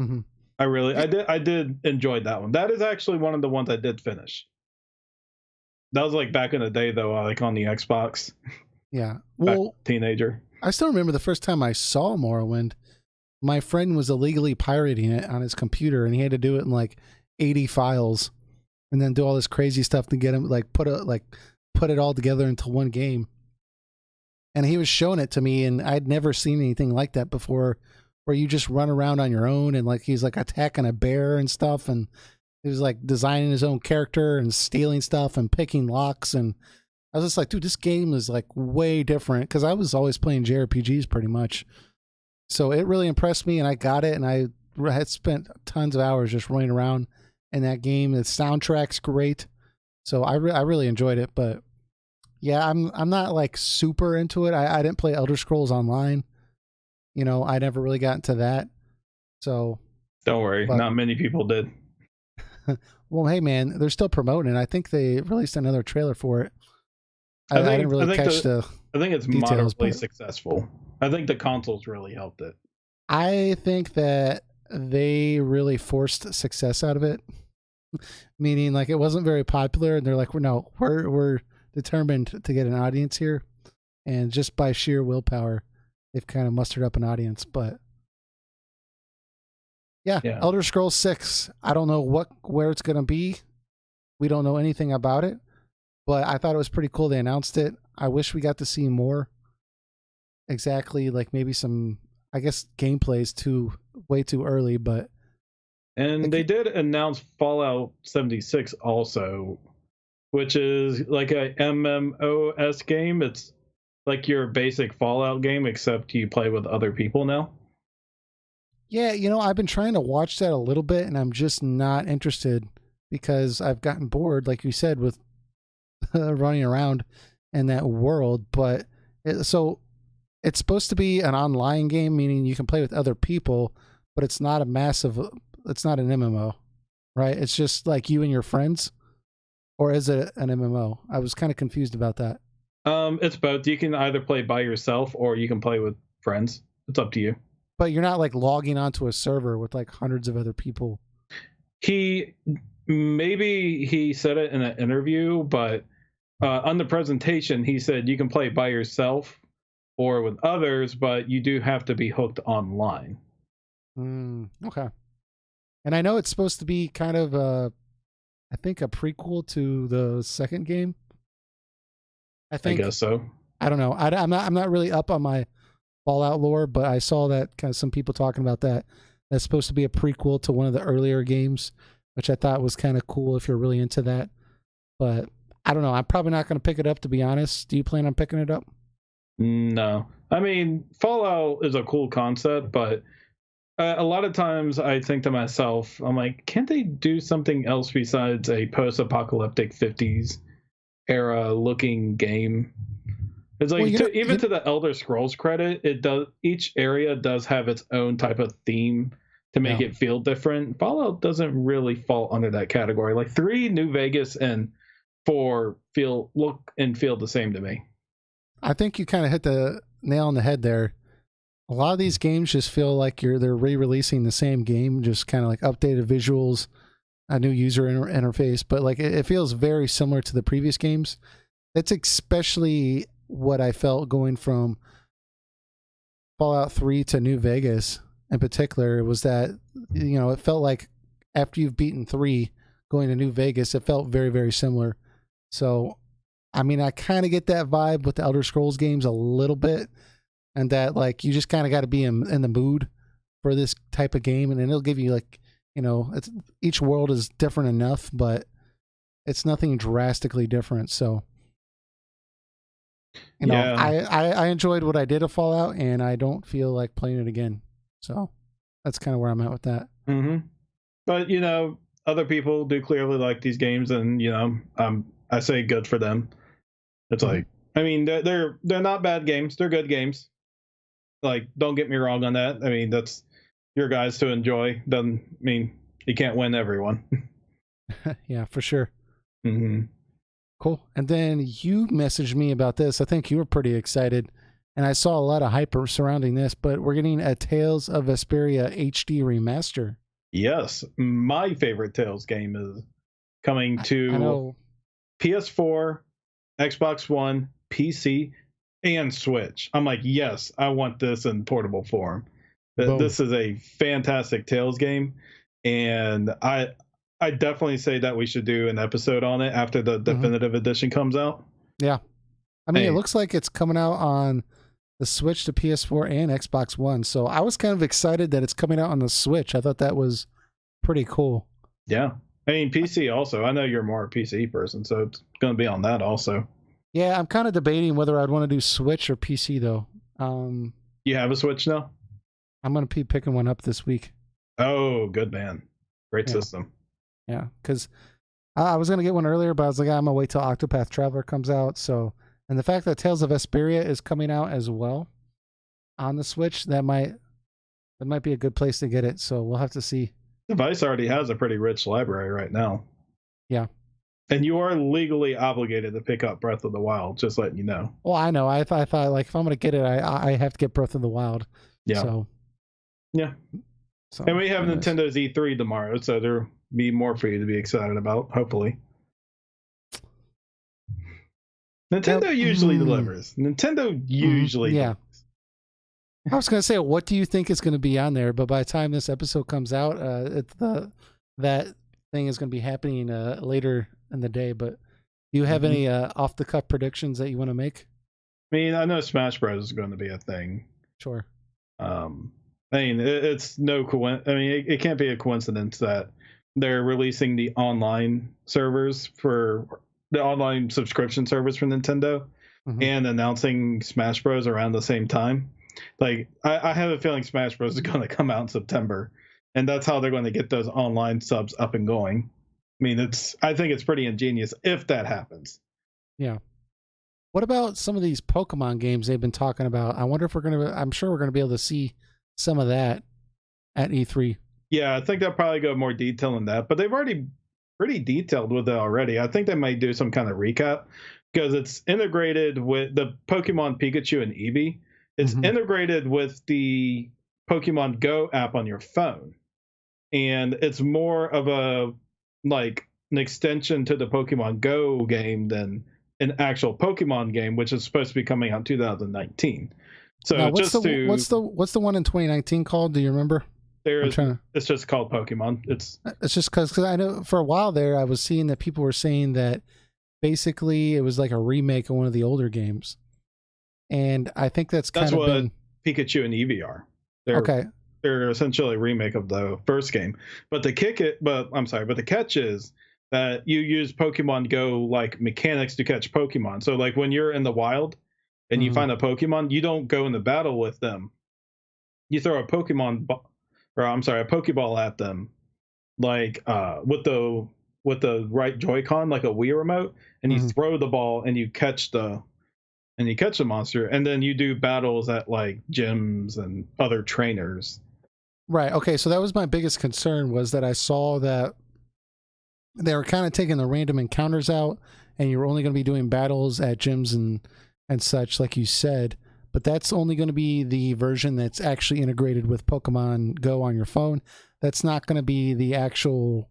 Mm-hmm. I did enjoy that one. That is actually one of the ones I did finish. That was like back in the day, though, like on the Xbox. Yeah. Well, teenager. I still remember the first time I saw Morrowind. My friend was illegally pirating it on his computer, and he had to do it in like 80 files, and then do all this crazy stuff to get him put it all together into one game. And he was showing it to me, and I'd never seen anything like that before, where you just run around on your own, and like he's like attacking a bear and stuff, and he was like designing his own character and stealing stuff and picking locks. And I was just like, dude, this game is like way different, because I was always playing JRPGs pretty much. So it really impressed me, and I got it, and I had spent tons of hours just running around in that game. The soundtrack's great, so I really enjoyed it. But yeah, I'm not like super into it. I didn't play Elder Scrolls Online. I never really got into that. So don't worry, not many people did. Well, hey man, they're still promoting it. I think they released another trailer for it. I didn't really catch the I think it's details, moderately successful. I think the consoles really helped it. I think that they really forced success out of it, meaning like it wasn't very popular, and they're like, we're determined to get an audience here, and just by sheer willpower, they've kind of mustered up an audience. But yeah. Elder Scrolls 6. I don't know where it's gonna be. We don't know anything about it, but I thought it was pretty cool they announced it. I wish we got to see more. Exactly, like maybe some, I guess, gameplay's way too early, but. And they did announce Fallout 76 also, which is like a MMOS game. It's like your basic Fallout game, except you play with other people now. Yeah, I've been trying to watch that a little bit, and I'm just not interested, because I've gotten bored, like you said, with running around in that world. But it's supposed to be an online game, meaning you can play with other people, but it's not an MMO, right? It's just like you and your friends, or is it an MMO? I was kind of confused about that. It's both. You can either play by yourself or you can play with friends. It's up to you. But you're not like logging onto a server with like hundreds of other people. Maybe he said it in an interview, but on the presentation he said you can play by yourself or with others, but you do have to be hooked online. Okay. And I know it's supposed to be kind of I think a prequel to the second game. I I think. guess so. I don't know. I'm not really up on my Fallout lore, but I saw that kind of some people talking about that. That's supposed to be a prequel to one of the earlier games, which I thought was kind of cool if you're really into that. But I don't know. I'm probably not going to pick it up, to be honest. Do you plan on picking it up? No. I mean, Fallout is a cool concept, but a lot of times I think to myself, I'm like, can't they do something else besides a post-apocalyptic 50s era looking game? It's Well, like even to the Elder Scrolls credit, it does each area does have its own type of theme to make yeah. it feel different. Fallout doesn't really fall under that category. Like 3, New Vegas, and 4 look and feel the same to me. I think you kind of hit the nail on the head there. A lot of these games just feel like they're re-releasing the same game, just kind of like updated visuals, a new user interface, but like it feels very similar to the previous games. That's especially what I felt going from Fallout 3 to New Vegas in particular, was that, it felt like after you've beaten 3 going to New Vegas, it felt very, very similar. So, I mean, I kind of get that vibe with the Elder Scrolls games a little bit, and that like you just kind of got to be in the mood for this type of game, and then it'll give you like, each world is different enough, but it's nothing drastically different. So, Yeah. I enjoyed what I did of Fallout, and I don't feel like playing it again. So that's kind of where I'm at with that. Mm-hmm. But other people do clearly like these games, and I say good for them. It's like, I mean, they're not bad games. They're good games. Like, don't get me wrong on that. I mean, that's your guys to enjoy. Doesn't mean you can't win everyone. Yeah, for sure. Mm-hmm. Cool. And then you messaged me about this. I think you were pretty excited, and I saw a lot of hype surrounding this, but we're getting a Tales of Vesperia HD remaster. Yes. My favorite Tales game is coming to PS4, Xbox One, PC, and Switch. I'm like, yes, I want this in portable form. Boom. This is a fantastic Tales game, and I definitely say that we should do an episode on it after the definitive edition comes out. Yeah. I mean, it looks like it's coming out on the Switch to PS4 and Xbox One. So I was kind of excited that it's coming out on the Switch. I thought that was pretty cool. Yeah. I mean, PC also. I know you're more a PC person, so it's going to be on that also. Yeah, I'm kind of debating whether I'd want to do Switch or PC, though. You have a Switch now? I'm going to be picking one up this week. Oh, good man. Great system. Yeah, because I was going to get one earlier, but I was like, I'm going to wait till Octopath Traveler comes out. So, and the fact that Tales of Vesperia is coming out as well on the Switch, that might be a good place to get it. So we'll have to see. Device already has a pretty rich library right now. Yeah. And you are legally obligated to pick up Breath of the Wild, just letting you know. Well, I know. I thought like if I'm going to get it, I have to get Breath of the Wild. Yeah. So. Yeah. So, and we have Nintendo's E3 tomorrow, so there'll be more for you to be excited about, hopefully. Nintendo usually delivers. Nintendo usually delivers. I was going to say, what do you think is going to be on there? But by the time this episode comes out, that thing is going to be happening later in the day. But do you have any off-the-cuff predictions that you want to make? I mean, I know Smash Bros. Is going to be a thing. Sure. I mean, it's no coincidence. I mean, it can't be a coincidence that they're releasing the online servers for the online subscription service for Nintendo and announcing Smash Bros. Around the same time. Like, I have a feeling Smash Bros. Is going to come out in September, and that's how they're going to get those online subs up and going. I mean, I think it's pretty ingenious if that happens. Yeah. What about some of these Pokemon games they've been talking about? I wonder if I'm sure we're going to be able to see some of that at E3. Yeah, I think they'll probably go more detail in that, but they've already pretty detailed with it already. I think they might do some kind of recap because it's integrated with the Pokemon Pikachu and Eevee. It's integrated with the Pokemon Go app on your phone. And it's more of an extension to the Pokemon Go game than an actual Pokemon game, which is supposed to be coming out in 2019. So now, what's the one in 2019 called? Do you remember? There I'm is. trying to. It's just called Pokemon. It's just because I know for a while there I was seeing that people were saying that basically it was like a remake of one of the older games, and I think that's That's kind of what been Pikachu and Eevee are. okay. They're essentially a remake of the first game. But the catch is that you use Pokemon Go like mechanics to catch Pokemon. So like when you're in the wild and you Mhm. find a Pokemon, you don't go into battle with them. You throw a Pokeball at them, like with the right Joy-Con, like a Wii remote, and you Mhm. throw the ball and you catch the monster, and then you do battles at like gyms and other trainers. Right. Okay. So that was my biggest concern was that I saw that they were kind of taking the random encounters out, and you were only going to be doing battles at gyms and such, like you said. But that's only going to be the version that's actually integrated with Pokemon Go on your phone. That's not going to be the actual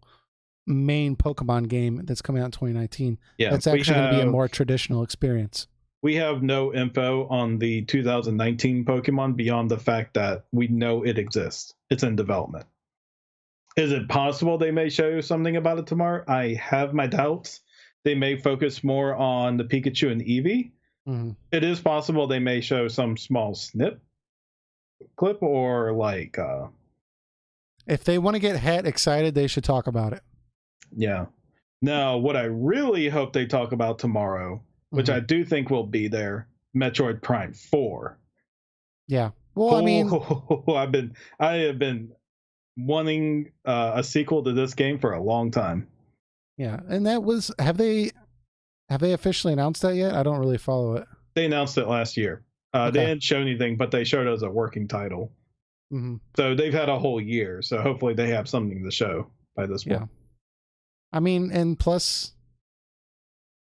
main Pokemon game that's coming out in 2019. Yeah, That's actually going to be a more traditional experience. we have no info on the 2019 Pokemon beyond the fact that we know it exists. It's in development. Is it possible they may show something about it tomorrow? I have my doubts. They may focus more on the Pikachu and Eevee. Mm-hmm. It is possible they may show some small clip or like If they want to get Het excited, they should talk about it. yeah. Now, what I really hope they talk about tomorrow, which I do think will be there, Metroid Prime 4. Yeah. Well, I mean, I have been wanting a sequel to this game for a long time. yeah. And that was have they officially announced that yet? I don't really follow it. They announced it last year. They didn't show anything, but they showed it as a working title. Mm-hmm. So they've had a whole year. So hopefully they have something to show by this point. Yeah. I mean, and plus,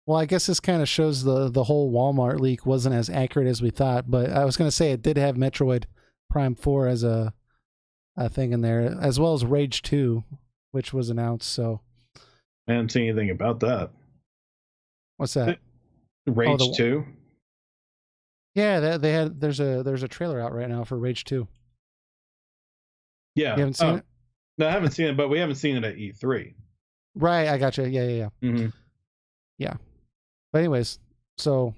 well, I guess this kind of shows the whole Walmart leak wasn't as accurate as we thought. But I was going to say it did have Metroid Prime 4 as a thing in there, as well as Rage 2, which was announced. So I haven't seen anything about that. What's that? Rage 2? Yeah, they had. There's a trailer out right now for Rage 2. Yeah. You haven't seen it? No, I haven't seen it, but we haven't seen it at E3. Right, I gotcha. Yeah. Mm-hmm. Yeah. But anyways, so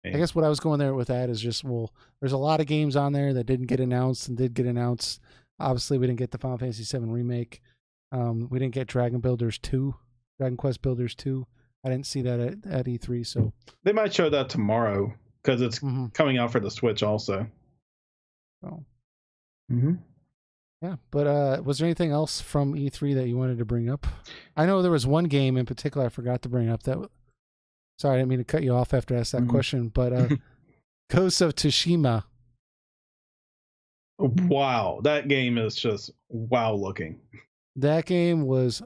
I guess what I was going there with that is just, well, there's a lot of games on there that didn't get announced and did get announced. Obviously, we didn't get the Final Fantasy VII Remake. We didn't get Dragon Quest Builders 2. I didn't see that at E3, so they might show that tomorrow because it's coming out for the Switch also. So. Mm-hmm. Yeah, but was there anything else from E3 that you wanted to bring up? I know there was one game in particular I forgot to bring up. Sorry, I didn't mean to cut you off after I asked that question, but Ghost of Tsushima. Wow, that game is just wow looking. That game was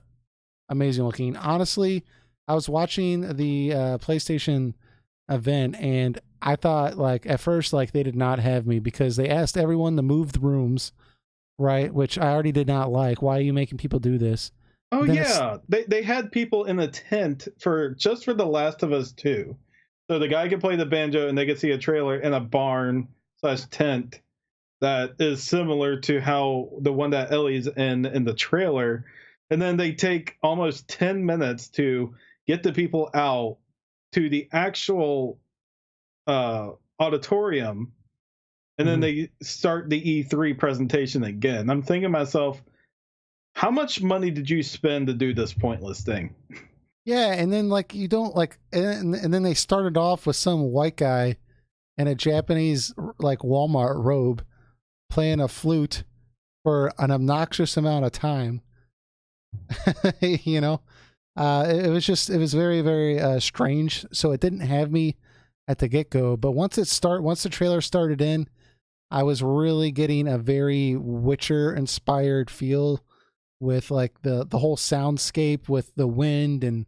amazing looking. Honestly, I was watching the PlayStation event and I thought, like, at first, like, they did not have me because they asked everyone to move the rooms. Right, which I already did not like. Why are you making people do this? Oh yeah, they had people in a tent for The Last of Us 2, so the guy could play the banjo and they could see a trailer in a barn/tent that is similar to how the one that Ellie's in the trailer, and then they take almost 10 minutes to get the people out to the actual auditorium. And then they start the E3 presentation again. I'm thinking to myself, how much money did you spend to do this pointless thing? Yeah, and then like you don't like, and then they started off with some white guy in a Japanese like Walmart robe playing a flute for an obnoxious amount of time. You know, it was very, very strange. So it didn't have me at the get go, but once the trailer started in, I was really getting a very Witcher inspired feel with like the whole soundscape with the wind, and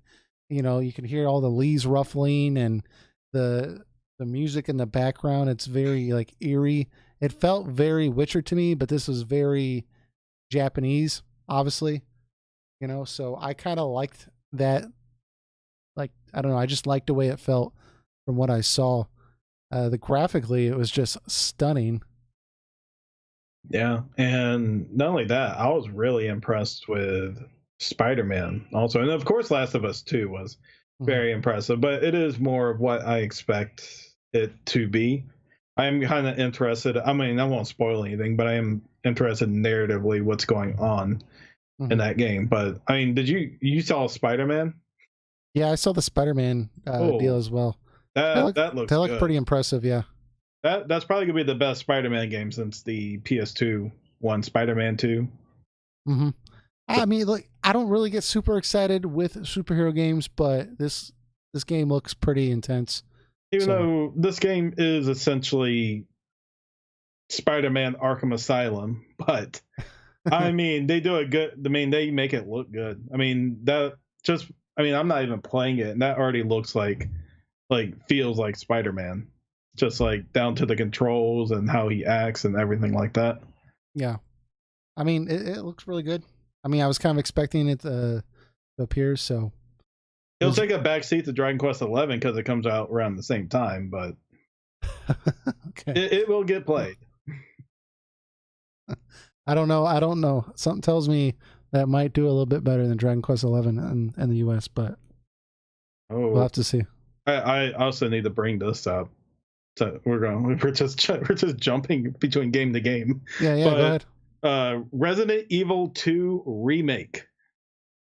you know, you can hear all the leaves ruffling and the music in the background. It's very like eerie. It felt very Witcher to me, but this was very Japanese, obviously, you know, so I kind of liked that. Like, I don't know, I just liked the way it felt from what I saw. Graphically, it was just stunning. Yeah, and not only that, I was really impressed with Spider-Man also, and of course, Last of Us 2 was Mhm. very impressive. But it is more of what I expect it to be. I am kind of interested. I mean, I won't spoil anything, but I am interested narratively what's going on in Mhm. that game. But I mean, did you saw Spider-Man? Yeah, I saw the Spider-Man deal Oh, as well. that that They looks look good. pretty impressive. Yeah. That's probably gonna be the best Spider-Man game since the PS2 one, Spider-Man 2. Hmm. I mean, like, I don't really get super excited with superhero games, but this game looks pretty intense. Even So though this game is essentially Spider-Man Arkham Asylum, but I mean they do a good. I mean they make it look good. I mean that just. I mean I'm not even playing it, and that already looks like feels like Spider-Man, just like down to the controls and how he acts and everything like that. yeah, I mean, it looks really good. I mean, I was kind of expecting it to appear, so it It'll was take a backseat to Dragon Quest 11 because it comes out around the same time, but okay. it will get played. I don't know. I don't know. Something tells me that might do a little bit better than Dragon Quest 11 in the US, but we'll Oh, have to see. I also need to bring this up. So we're just jumping between game to game, Yeah, yeah. Go but ahead. Resident Evil 2 remake.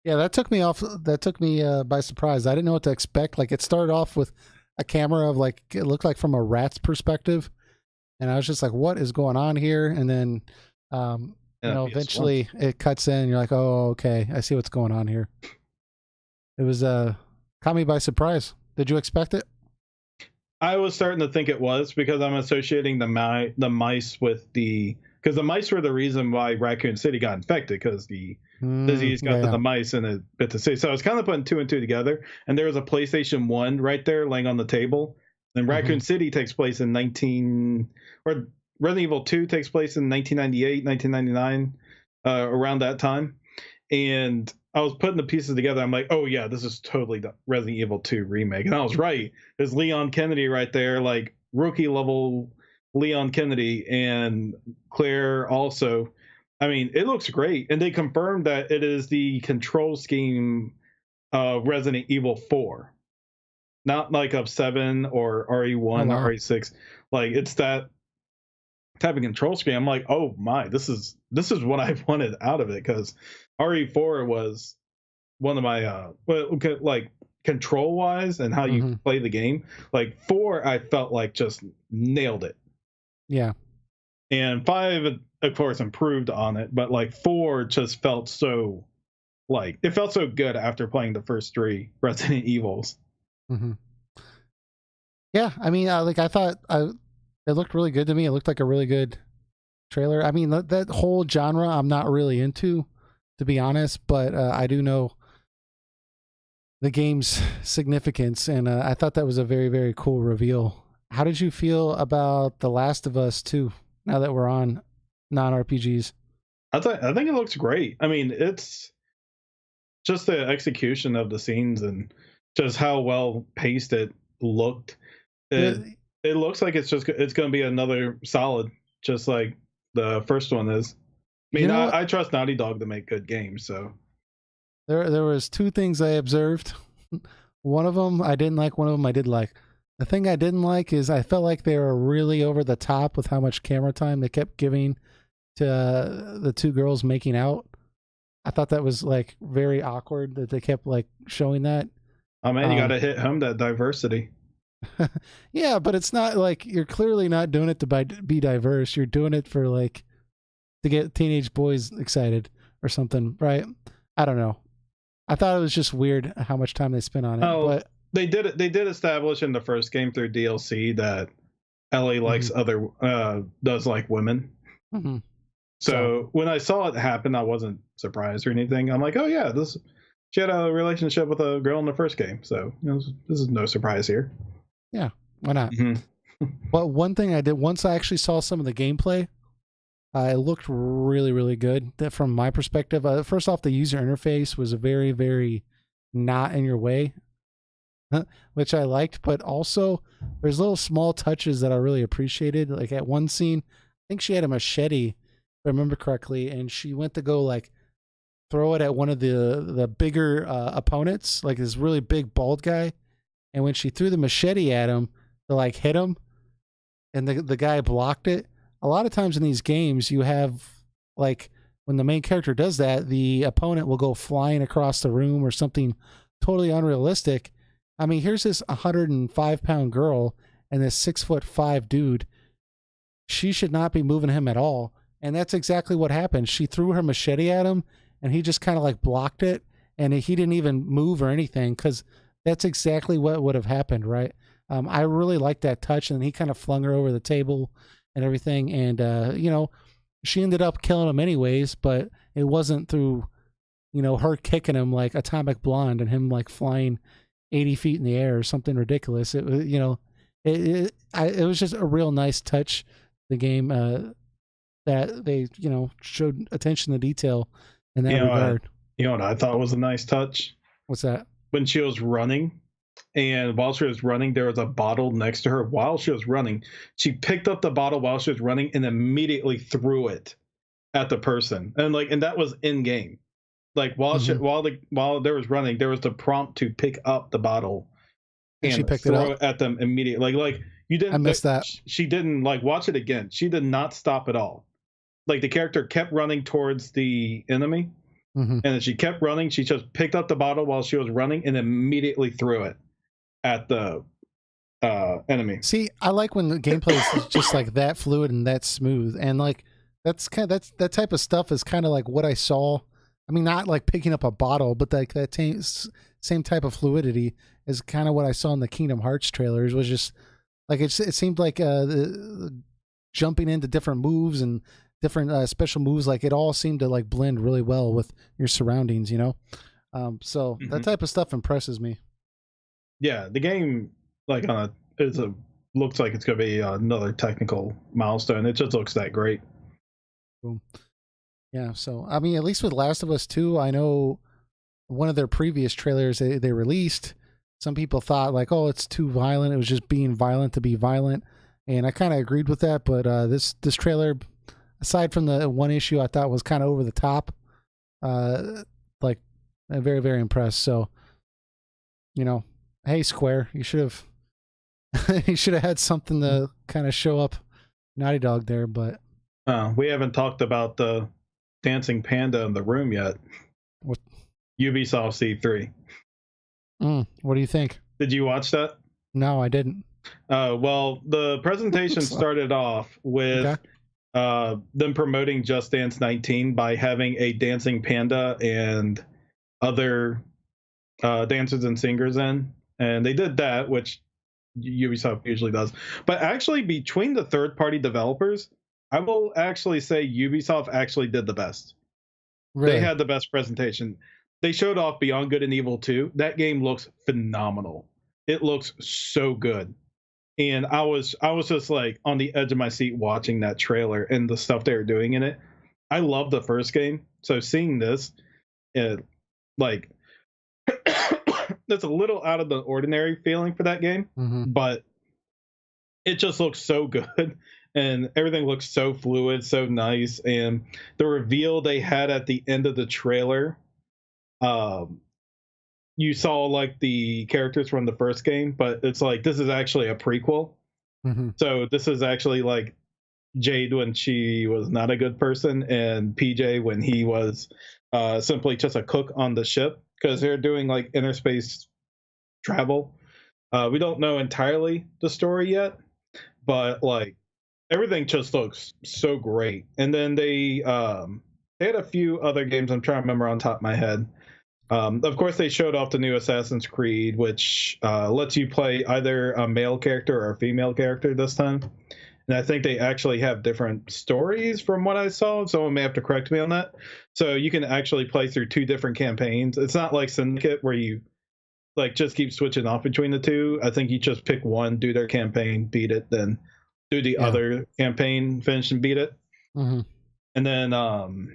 Yeah, that took me off. That took me by surprise. I didn't know what to expect. Like, it started off with a camera of, like, it looked like from a rat's perspective, and I was just like, "What is going on here?" And then, And a PS1. eventually it cuts in. And you're like, "Oh, okay, I see what's going on here." It was caught me by surprise. Did you expect it? I was starting to think it was because I'm associating the mice with the because the mice were the reason why Raccoon City got infected because the disease Yeah, got to yeah. the mice and it bit the city. So I was kind of putting two and two together, and there was a PlayStation 1 right there laying on the table. And Hmm. Raccoon City takes place in 19 or Resident Evil 2 takes place in 1998, 1999, around that time. And I was putting the pieces together. I'm like, oh yeah, this is totally the Resident Evil 2 remake, and I was right. There's Leon Kennedy right there, like rookie level Leon Kennedy, and Claire also. I mean, it looks great, and they confirmed that it is the control scheme of Resident Evil 4, not like of 7 or Oh RE1 or wow. RE6. Like it's that type of control scheme. I'm like, oh my, this is what I wanted out of it because RE4 was one of my okay, like control wise and how you Hmm. play the game. Like 4, I felt like just nailed it, Yeah. and 5, of course, improved on it. But like 4 just felt so like it felt so good after playing the first 3 Resident Evils. Hmm. Yeah. I mean, like, I thought it looked really good to me. It looked like a really good trailer. I mean, that whole genre I'm not really into, to be honest, but I do know the game's significance, and I thought that was a very, very cool reveal. How did you feel about The Last of Us 2, now that we're on non RPGs? I think it looks great. I mean, it's just the execution of the scenes and just how well paced it looked. It The, it looks like it's going to be another solid, just like the first one is. I you mean, know what? I trust Naughty Dog to make good games, so There was two things I observed. One of them I didn't like, one of them I did like. The thing I didn't like is I felt like they were really over the top with how much camera time they kept giving to the two girls making out. I thought that was, like, very awkward that they kept, like, showing that. oh man, you got Um, to hit home that diversity. yeah, but it's not like you're clearly not doing it to be diverse. You're doing it for, like, to get teenage boys excited or something, right? I don't know. I thought it was just weird how much time they spent on it, Oh, but they did it. They did establish in the first game through DLC that Ellie likes mhm, other does like women. mhm. So So when I saw it happen, I wasn't surprised or anything. I'm like, oh yeah, this she had a relationship with a girl in the first game, so this is no surprise here. yeah, why not? Mm-hmm. But one thing I did once I actually saw some of the gameplay, it looked really, really good. That from my perspective, first off, the user interface was very, very not in your way, which I liked. But also, there's little small touches that I really appreciated. Like, at one scene, I think she had a machete, I remember correctly, and she went to go like throw it at one of the bigger opponents, like this really big bald guy. And when she threw the machete at him to like hit him, and the guy blocked it. A lot of times in these games, you have like when the main character does that, the opponent will go flying across the room or something totally unrealistic. I mean, here's this 105-pound girl and this 6'5" dude. She should not be moving him at all. And that's exactly what happened. She threw her machete at him and he just kind of like blocked it. And he didn't even move or anything because that's exactly what would have happened, right? I really liked that touch. And he kind of flung her over the table and everything. And, she ended up killing him anyways, but it wasn't through, her kicking him like Atomic Blonde and him like flying 80 feet in the air or something ridiculous. It was, it was just a real nice touch, the game, that they, showed attention to detail in that regard. You know what I thought was a nice touch? What's that? When she was running, and while she was running, there was a bottle next to her. While she was running, she picked up the bottle while she was running and immediately threw it at the person, and that was in game. Like while there was running, there was the prompt to pick up the bottle and she picked throw it it at them immediately. Like you didn't. I missed that. She didn't watch it again. She did not stop at all. Like the character kept running towards the enemy, and then she kept running. She just picked up the bottle while she was running and immediately threw it at the enemy. See, I like when the gameplay is just like that fluid and that smooth, and like that type of stuff is kind of like what I saw. I mean, not like picking up a bottle, but like that same type of fluidity is kind of what I saw in the Kingdom Hearts trailers. Was just like it seemed like jumping into different moves and different special moves. Like it all seemed to like blend really well with your surroundings, So that type of stuff impresses me. Yeah, the game looks like it's gonna be another technical milestone. It just looks that great. Boom. Yeah, so I mean, at least with Last of Us 2, I know one of their previous trailers they released, some people thought like, oh, it's too violent. It was just being violent to be violent, and I kind of agreed with that. But this trailer, aside from the one issue I thought was kind of over the top, I'm very, very impressed. So, hey Square, you should have had something to kind of show up Naughty Dog there, but we haven't talked about the dancing panda in the room yet. What? Ubisoft C3. What do you think? Did you watch that? No, I didn't. Well, the presentation started off with them promoting Just Dance 19 by having a dancing panda and other dancers and singers in. And they did that, which Ubisoft usually does. But actually, between the third-party developers, I will actually say Ubisoft actually did the best. Really? They had the best presentation. They showed off Beyond Good and Evil 2. That game looks phenomenal. It looks so good. And I was just like on the edge of my seat watching that trailer and the stuff they were doing in it. I love the first game. So seeing this, that's a little out of the ordinary feeling for that game. But it just looks so good. And everything looks so fluid, so nice. And the reveal they had at the end of the trailer, you saw like the characters from the first game, but it's like this is actually a prequel. So this is actually like Jade when she was not a good person, and PJ when he was simply just a cook on the ship, because they're doing like interspace travel. We don't know entirely the story yet, but like everything just looks so great. And then they had a few other games I'm trying to remember on top of my head. Of course, they showed off the new Assassin's Creed, which lets you play either a male character or a female character this time. And I think they actually have different stories from what I saw. Someone may have to correct me on that. So you can actually play through two different campaigns. It's not like Syndicate where you like just keep switching off between the two. I think you just pick one, do their campaign, beat it, then do the other campaign, finish and beat it. And then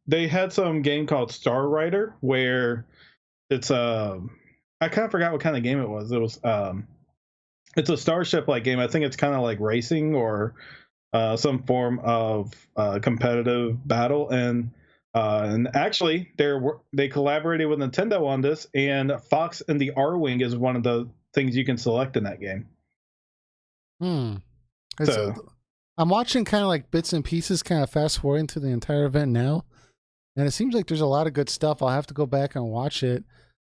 they had some game called Star Rider where it's I kind of forgot what kind of game it was. It was it's a starship like game. I think it's kind of like racing or some form of competitive battle, and actually they collaborated with Nintendo on this, and Fox and the R-Wing is one of the things you can select in that game. It's, So I'm watching kind of like bits and pieces, kind of fast forwarding through the entire event now, and it seems like there's a lot of good stuff. I'll have to go back and watch it.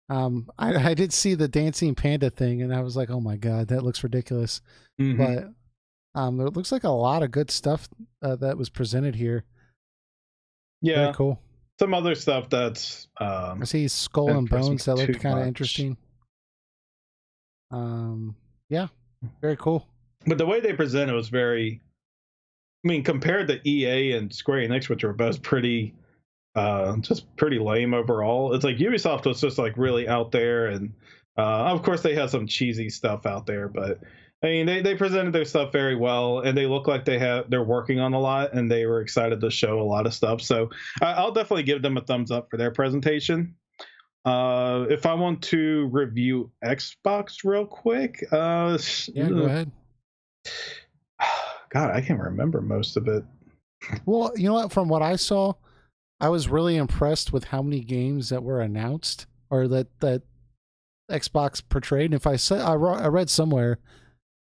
I did see the dancing panda thing, and I was like, oh my god, that looks ridiculous. But there looks like a lot of good stuff that was presented here. Yeah, very cool. Some other stuff that's I see Skull and Bones that looked kind of interesting. Yeah, very cool. But the way they present it was very, I mean, compared to EA and Square-Enix, which were both pretty just pretty lame overall. It's like Ubisoft was just like really out there, and of course they have some cheesy stuff out there, but I mean they presented their stuff very well, and they look like they're working on a lot, and they were excited to show a lot of stuff. So I'll definitely give them a thumbs up for their presentation. If I want to review Xbox real quick, yeah, go ahead. God, I can't remember most of it. Well, you know what? From what I saw, I was really impressed with how many games that were announced or that Xbox portrayed. And if I read somewhere,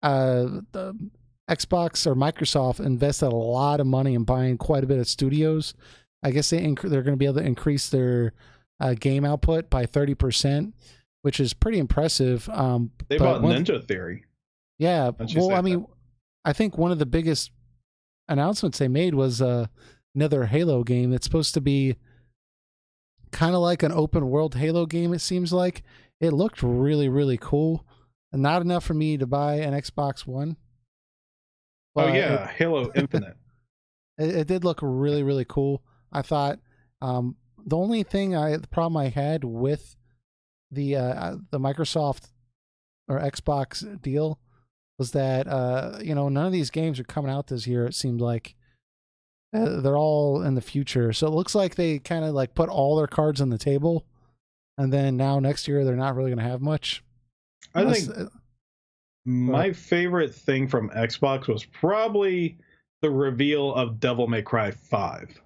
the Xbox or Microsoft invested a lot of money in buying quite a bit of studios. I guess they're going to be able to increase their game output by 30%, which is pretty impressive. They bought Ninja Theory. Yeah. Well, I mean, I think one of the biggest announcements they made was another Halo game. It's supposed to be kind of like an open world Halo game. It seems like it looked really, really cool. And not enough for me to buy an Xbox One. Oh yeah, Halo Infinite. It did look really, really cool. I thought the only thing the problem I had with the Microsoft or Xbox deal was that none of these games are coming out this year. It seemed like they're all in the future, so it looks like they kind of like put all their cards on the table, and then now next year they're not really going to have much. I think my favorite thing from Xbox was probably the reveal of Devil May Cry 5.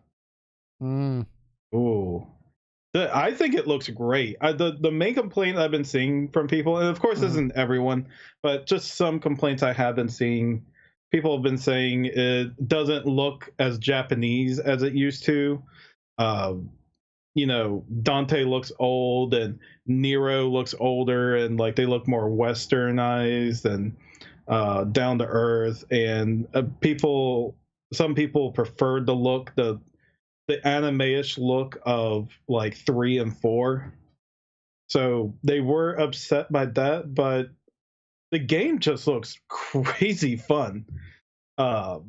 Ooh. I think it looks great. The main complaint I've been seeing from people, and of course this isn't everyone, but just some complaints I have been seeing, people have been saying it doesn't look as Japanese as it used to. Dante looks old, and Nero looks older, and like they look more westernized and down to earth. And some people preferred the anime-ish look of like 3 and 4. So they were upset by that, but the game just looks crazy fun. Like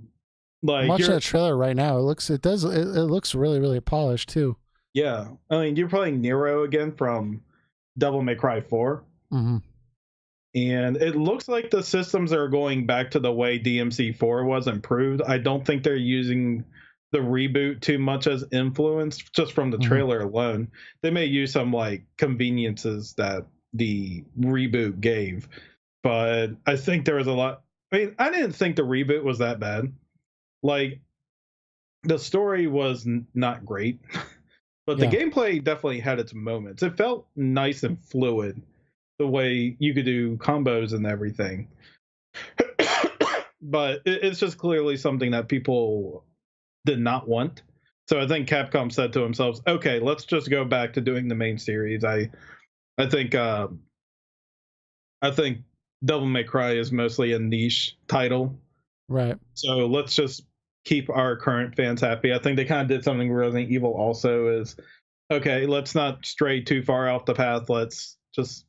I'm watching that trailer right now. It looks really, really polished too. Yeah, I mean, you're playing Nero again from Devil May Cry 4. And it looks like the systems are going back to the way DMC4 was improved. I don't think they're using the reboot too much as influence, just from the trailer alone. They may use some like conveniences that the reboot gave, but I think there was a lot. I mean, I didn't think the reboot was that bad. Like, the story was not great, but the gameplay definitely had its moments. It felt nice and fluid, the way you could do combos and everything. But it's just clearly something that people did not want. So I think Capcom said to themselves, okay, let's just go back to doing the main series. I think Devil May Cry is mostly a niche title. Right. So let's just keep our current fans happy. I think they kind of did something Resident Evil also is, okay, let's not stray too far off the path. Let's just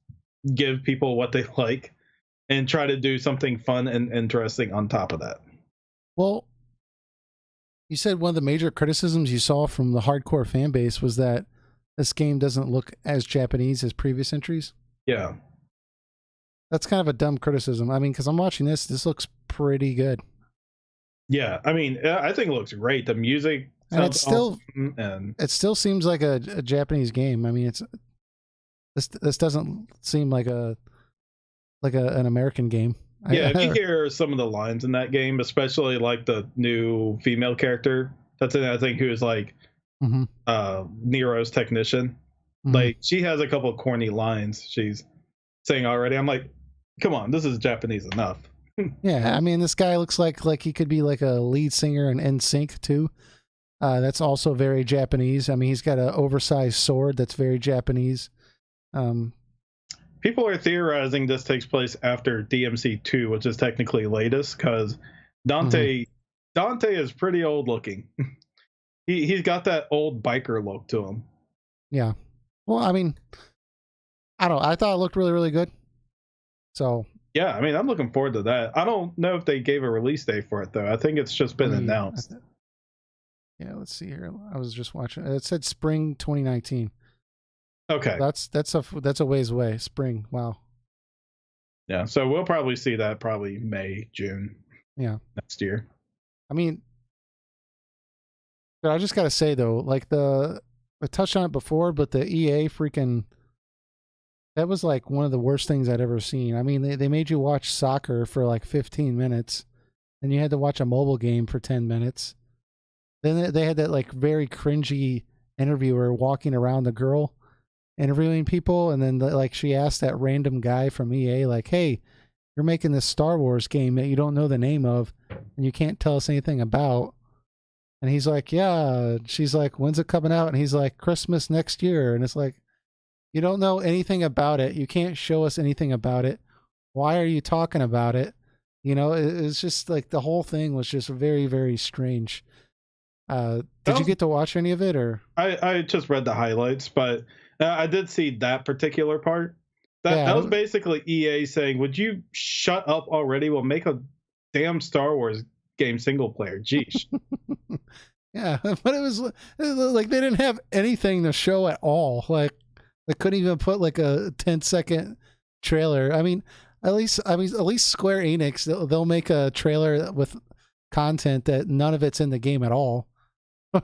give people what they like and try to do something fun and interesting on top of that. Well, you said one of the major criticisms you saw from the hardcore fan base was that this game doesn't look as Japanese as previous entries. Yeah. That's kind of a dumb criticism. I mean, because I'm watching this looks pretty good. Yeah, I mean, I think it looks great. The music and it still seems like a Japanese game. I mean, this doesn't seem like an American game. Yeah, if you hear some of the lines in that game, especially like the new female character that's in it, I think, who is like mm-hmm. Nero's technician. Mm-hmm. Like, she has a couple of corny lines she's saying already. I'm like, come on, this is Japanese enough. Yeah, I mean, this guy looks like he could be like a lead singer in NSYNC too. That's also very Japanese. I mean, he's got an oversized sword that's very Japanese. People are theorizing this takes place after DMC2, which is technically latest, because Dante is pretty old looking. He's got that old biker look to him. Yeah. Well, I mean, I don't know. I thought it looked really, really good. So. Yeah, I mean, I'm looking forward to that. I don't know if they gave a release date for it, though. I think it's just been announced. Yeah, let's see here. I was just watching. It said spring 2019. Okay. That's a ways away. Spring. Wow. Yeah, so we'll probably see that probably May, June. Yeah. Next year. I mean, I just gotta say though, like I touched on it before, but the EA freaking, that was like one of the worst things I'd ever seen. I mean, they made you watch soccer for like 15 minutes, and you had to watch a mobile game for 10 minutes. Then they had that like very cringy interviewer walking around the girl interviewing people, and then like she asked that random guy from EA like, "Hey, you're making this Star Wars game that you don't know the name of, and you can't tell us anything about." And he's like, "Yeah." She's like, "When's it coming out?" And he's like, "Christmas next year." And it's like, you don't know anything about it. You can't show us anything about it. Why are you talking about it? You know, it's just like the whole thing was just very, very strange. Did you get to watch any of it, or? I just read the highlights, but I did see that particular part. That was basically EA saying, "Would you shut up already? We'll make a damn Star Wars game single player." Jeez. Yeah, but it was like they didn't have anything to show at all. Like they couldn't even put like a 10-second trailer. I mean, at least Square-Enix, they'll make a trailer with content that none of it's in the game at all.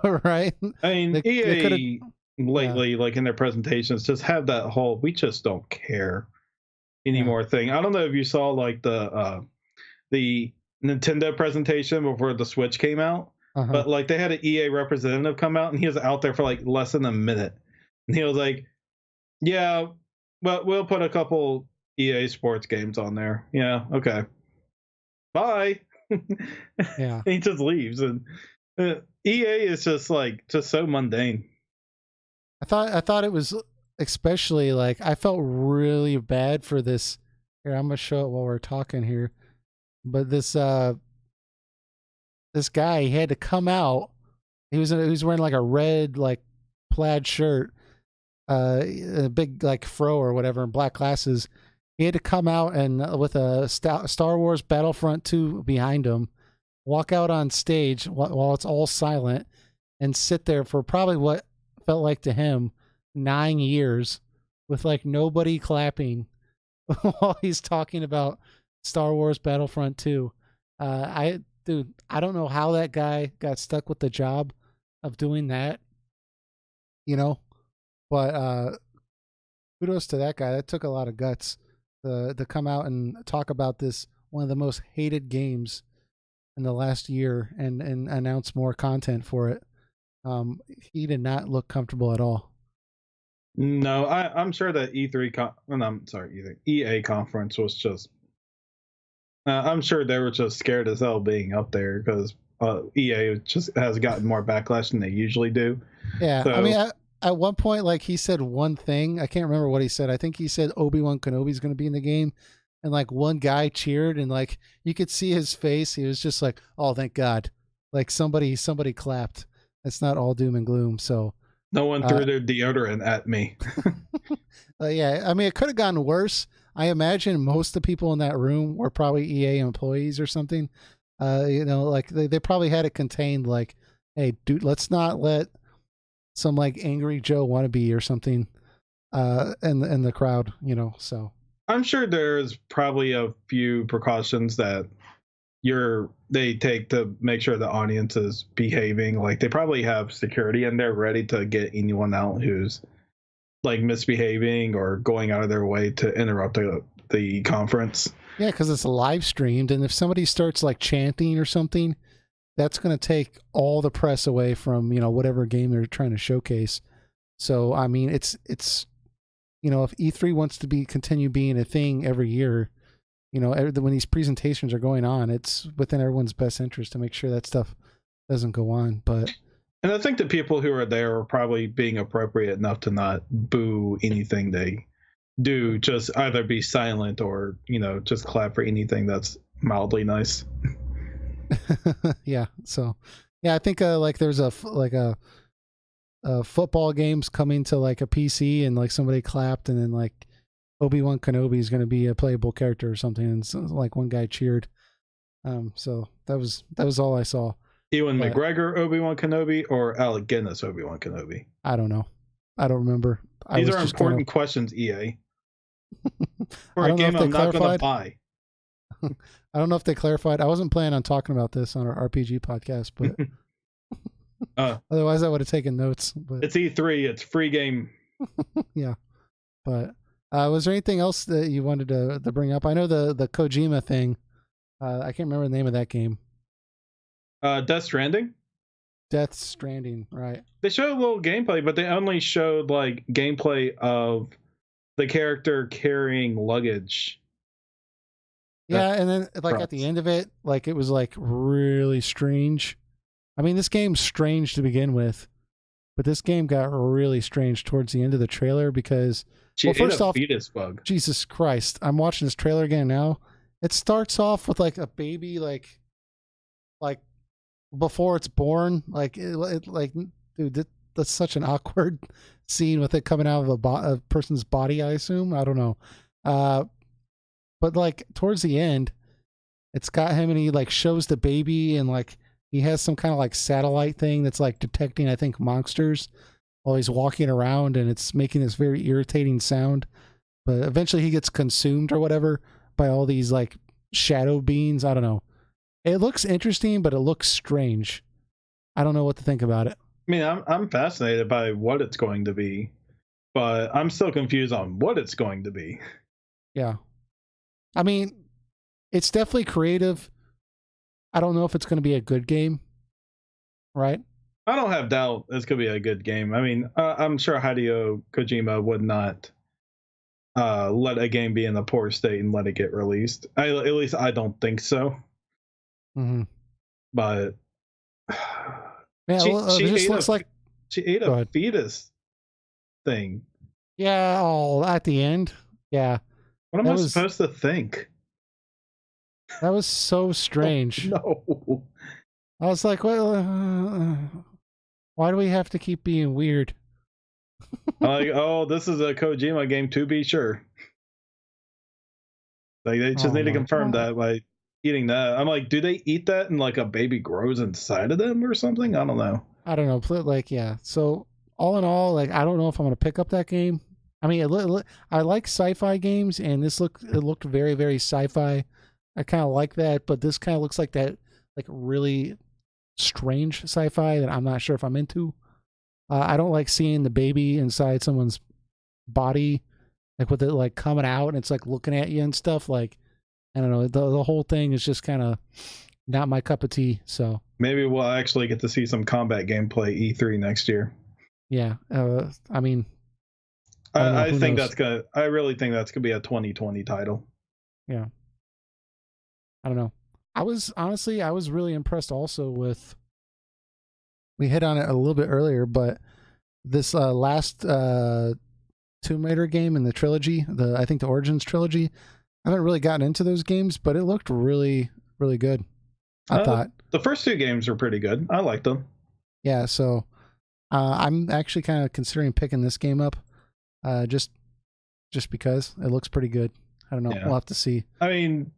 Right? I mean, EA lately, like in their presentations, just have that whole "we just don't care anymore" thing. I don't know if you saw like the Nintendo presentation before the Switch came out, but like they had an EA representative come out, and he was out there for like less than a minute, and he was like, "Yeah, but we'll put a couple EA Sports games on there." Yeah, okay, bye. Yeah, he just leaves, and EA is just so mundane. I thought it was especially like I felt really bad for this. Here, I'm gonna show it while we're talking here. But this guy, he had to come out. He was wearing like a red like plaid shirt, a big like fro or whatever, and black glasses. He had to come out and with a Star Wars Battlefront 2 behind him, walk out on stage while it's all silent, and sit there for probably what felt like to him 9 years with like nobody clapping while he's talking about Star Wars Battlefront 2. I don't know how that guy got stuck with the job of doing that, you know, but kudos to that guy. That took a lot of guts to come out and talk about this, one of the most hated games in the last year, and announce more content for it. He did not look comfortable at all. No, I'm sure that EA conference was just. I'm sure they were just scared as hell being up there because EA just has gotten more backlash than they usually do. Yeah, so, I mean, at one point, like he said one thing. I can't remember what he said. I think he said Obi-Wan Kenobi's going to be in the game, and like one guy cheered, and like you could see his face. He was just like, "Oh, thank God!" Like somebody clapped. It's not all doom and gloom. So no one threw their deodorant at me. Yeah, I mean, it could have gotten worse. I imagine most of the people in that room were probably EA employees or something. You know, like they probably had it contained. Like, hey, dude, let's not let some like angry Joe wannabe or something in the crowd. You know, so I'm sure there's probably a few precautions that they take to make sure the audience is behaving. Like they probably have security in there ready to get anyone out who's like misbehaving or going out of their way to interrupt the conference. Yeah, because it's live streamed, and if somebody starts like chanting or something, that's going to take all the press away from whatever game they're trying to showcase. So I mean, it's if E3 wants to continue being a thing every year, when these presentations are going on, it's within everyone's best interest to make sure that stuff doesn't go on. But and I think the people who are there are probably being appropriate enough to not boo anything they do, just either be silent or just clap for anything that's mildly nice. yeah, so yeah, I think like there's a football games coming to like a PC, and like somebody clapped, and then like Obi-Wan Kenobi is going to be a playable character or something, and so, like one guy cheered. So that was all I saw. Ewan McGregor Obi-Wan Kenobi or Alec Guinness Obi-Wan Kenobi? I don't know. I don't remember. These are important questions, EA. For a game I'm not going to buy. I don't know if they clarified. I wasn't planning on talking about this on our RPG podcast, but otherwise I would have taken notes. But it's E3. It's free game. Yeah. But was there anything else that you wanted to bring up? I know the Kojima thing. I can't remember the name of that game. Death Stranding? Death Stranding, right. They showed a little gameplay, but they only showed like gameplay of the character carrying luggage. Yeah, and then like at the end of it, like it was like really strange. I mean, this game's strange to begin with, but this game got really strange towards the end of the trailer because first off, fetus bug. Jesus Christ, I'm watching this trailer again now. It starts off with like a baby, like before it's born, like dude, that's such an awkward scene with it coming out of a person's body. I assume, I don't know, but like towards the end, it's got him and he like shows the baby, and like he has some kind of like satellite thing that's like detecting, I think, monsters while he's walking around, and it's making this very irritating sound. But eventually he gets consumed or whatever by all these like shadow beings. I don't know. It looks interesting, but it looks strange. I don't know what to think about it. I mean, I'm fascinated by what it's going to be, but I'm still confused on what it's going to be. Yeah. I mean, it's definitely creative. I don't know if it's going to be a good game, right? I don't have doubt it's going to be a good game. I mean, I'm sure Hideo Kojima would not let a game be in a poor state and let it get released. At least I don't think so. Mm-hmm. But yeah, she just looks like she ate a fetus thing. Yeah, at the end. Yeah. What am I supposed to think? That was so strange. Oh, no. I was like, well, why do we have to keep being weird? Like, oh, this is a Kojima game to be sure. Like, they just need to confirm that by eating that. I'm like, do they eat that and like a baby grows inside of them or something? I don't know. I don't know. Like, yeah. So all in all, like, I don't know if I'm going to pick up that game. I mean, I like sci-fi games, and it looked very, very sci-fi. I kind of like that, but this kind of looks like that, like really strange sci-fi that I'm not sure if I'm into. I don't like seeing the baby inside someone's body, like with it like coming out and it's like looking at you and stuff. Like, I don't know, the whole thing is just kind of not my cup of tea. So maybe we'll actually get to see some combat gameplay E3 next year. Yeah, I mean, I think knows? I really think that's gonna be a 2020 title. Yeah. I don't know. I was really impressed also with, we hit on it a little bit earlier, but this last Tomb Raider game in the trilogy, I think the Origins trilogy, I haven't really gotten into those games, but it looked really, really good. I thought. The first two games were pretty good. I liked them. Yeah, so I'm actually kind of considering picking this game up just because it looks pretty good. I don't know. Yeah. We'll have to see. I mean,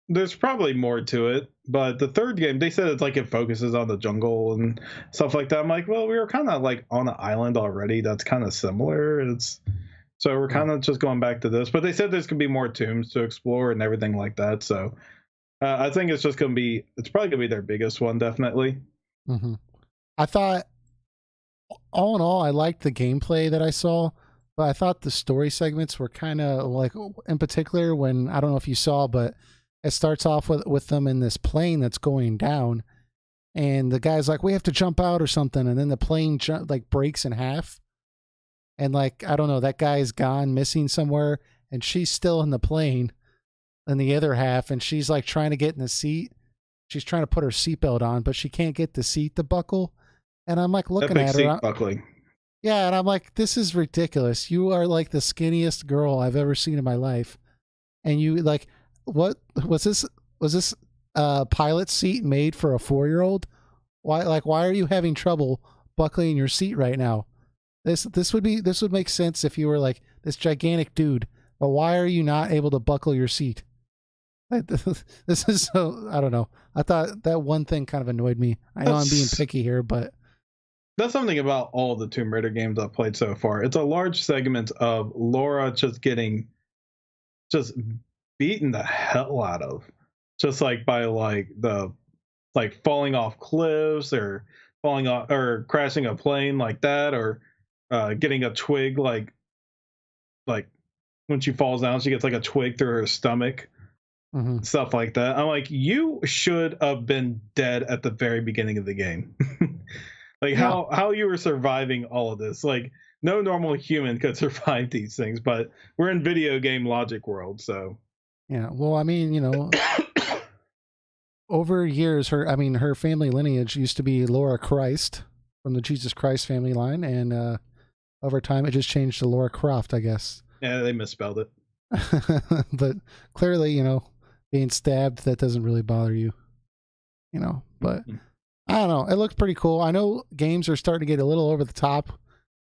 there's probably more to it, but the third game, they said it's like it focuses on the jungle and stuff like that. I'm like, well, we were kind of like on an island already. That's kind of similar. So we're kind of just going back to this, but they said there's gonna be more tombs to explore and everything like that. So I think it's probably gonna be their biggest one, definitely. Mm-hmm. I thought, all in all, I liked the gameplay that I saw. but I thought the story segments were kind of like, in particular, when I don't know if you saw, but it starts off with them in this plane that's going down, and the guy's like, "We have to jump out or something," and then the plane like breaks in half, and like I don't know, that guy's gone missing somewhere, and she's still in the plane in the other half, and she's like trying to get in the seat. She's trying to put her seatbelt on, but she can't get the seat to buckle. And I'm like looking Epic at seat her. buckling. Yeah, and I'm like, this is ridiculous. You are like the skinniest girl I've ever seen in my life. And you like, what was this? Was this pilot seat made for a 4-year-old? Why are you having trouble buckling your seat right now? This would make sense if you were like this gigantic dude. But why are you not able to buckle your seat? This is so, I don't know. I thought that one thing kind of annoyed me. I know I'm being picky here, but that's something about all the Tomb Raider games I've played so far. It's a large segment of Laura just getting just beaten the hell out of, just like by like falling off cliffs or falling off or crashing a plane like that, or getting a twig like when she falls down, she gets like a twig through her stomach. mm-hmm. Stuff like that. I'm like, you should have been dead at the very beginning of the game. Like how you were surviving all of this. Like no normal human could survive these things, but we're in video game logic world, so yeah. Well, I mean, you know, over years, her family lineage used to be Laura Christ from the Jesus Christ family line, and over time it just changed to Laura Croft, I guess. Yeah, they misspelled it. But clearly, you know, being stabbed, that doesn't really bother you, you know, but I don't know. It looked pretty cool. I know games are starting to get a little over the top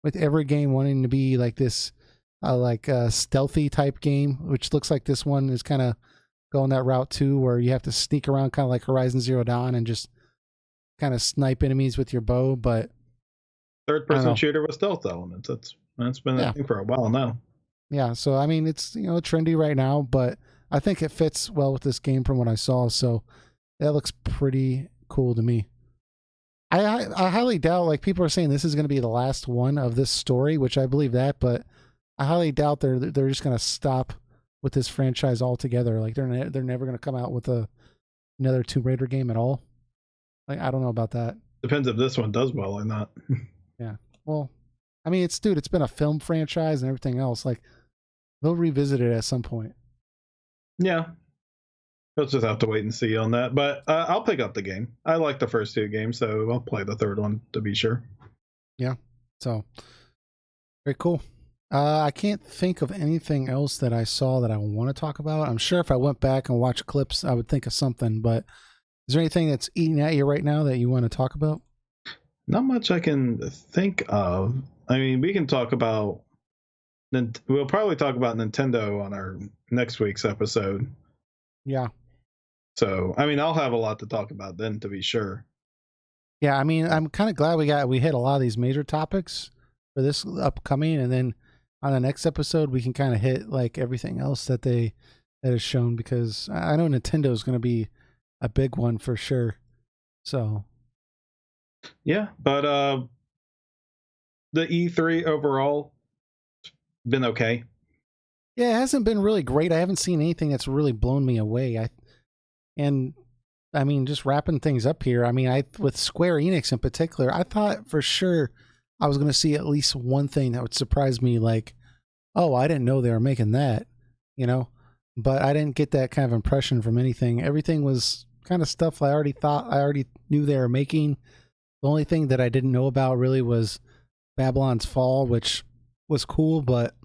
with every game wanting to be like this, stealthy type game, which looks like this one is kind of going that route too, where you have to sneak around kind of like Horizon Zero Dawn and just kind of snipe enemies with your bow. But third-person shooter with stealth elements. That's been a thing for a while now. Yeah. So, I mean, it's, you know, trendy right now, but I think it fits well with this game from what I saw. So that looks pretty cool to me. I highly doubt, like, people are saying this is going to be the last one of this story, which I believe that, but I highly doubt they're just going to stop with this franchise altogether. Like they're never going to come out with another Tomb Raider game at all. Like, I don't know about that. Depends if this one does well or not. Yeah. Well, I mean, it's been a film franchise and everything else. Like, they'll revisit it at some point. Yeah. We'll just have to wait and see on that. But I'll pick up the game. I like the first two games, so I'll play the third one to be sure. Yeah. So, very cool. I can't think of anything else that I saw that I want to talk about. I'm sure if I went back and watched clips, I would think of something. But is there anything that's eating at you right now that you want to talk about? Not much I can think of. I mean, we can talk about... We'll probably talk about Nintendo on our next week's episode. Yeah. So, I mean, I'll have a lot to talk about then, to be sure. Yeah, I mean, I'm kind of glad we hit a lot of these major topics for this upcoming, and then on the next episode we can kind of hit like everything else that is shown, because I know Nintendo is going to be a big one for sure. So, yeah, but the E3 overall been okay. Yeah, it hasn't been really great. I haven't seen anything that's really blown me away. I mean, just wrapping things up here. I mean, with Square-Enix in particular, I thought for sure I was going to see at least one thing that would surprise me, like, oh, I didn't know they were making that, you know? But I didn't get that kind of impression from anything. Everything was kind of stuff I already knew they were making. The only thing that I didn't know about really was Babylon's Fall, which was cool, but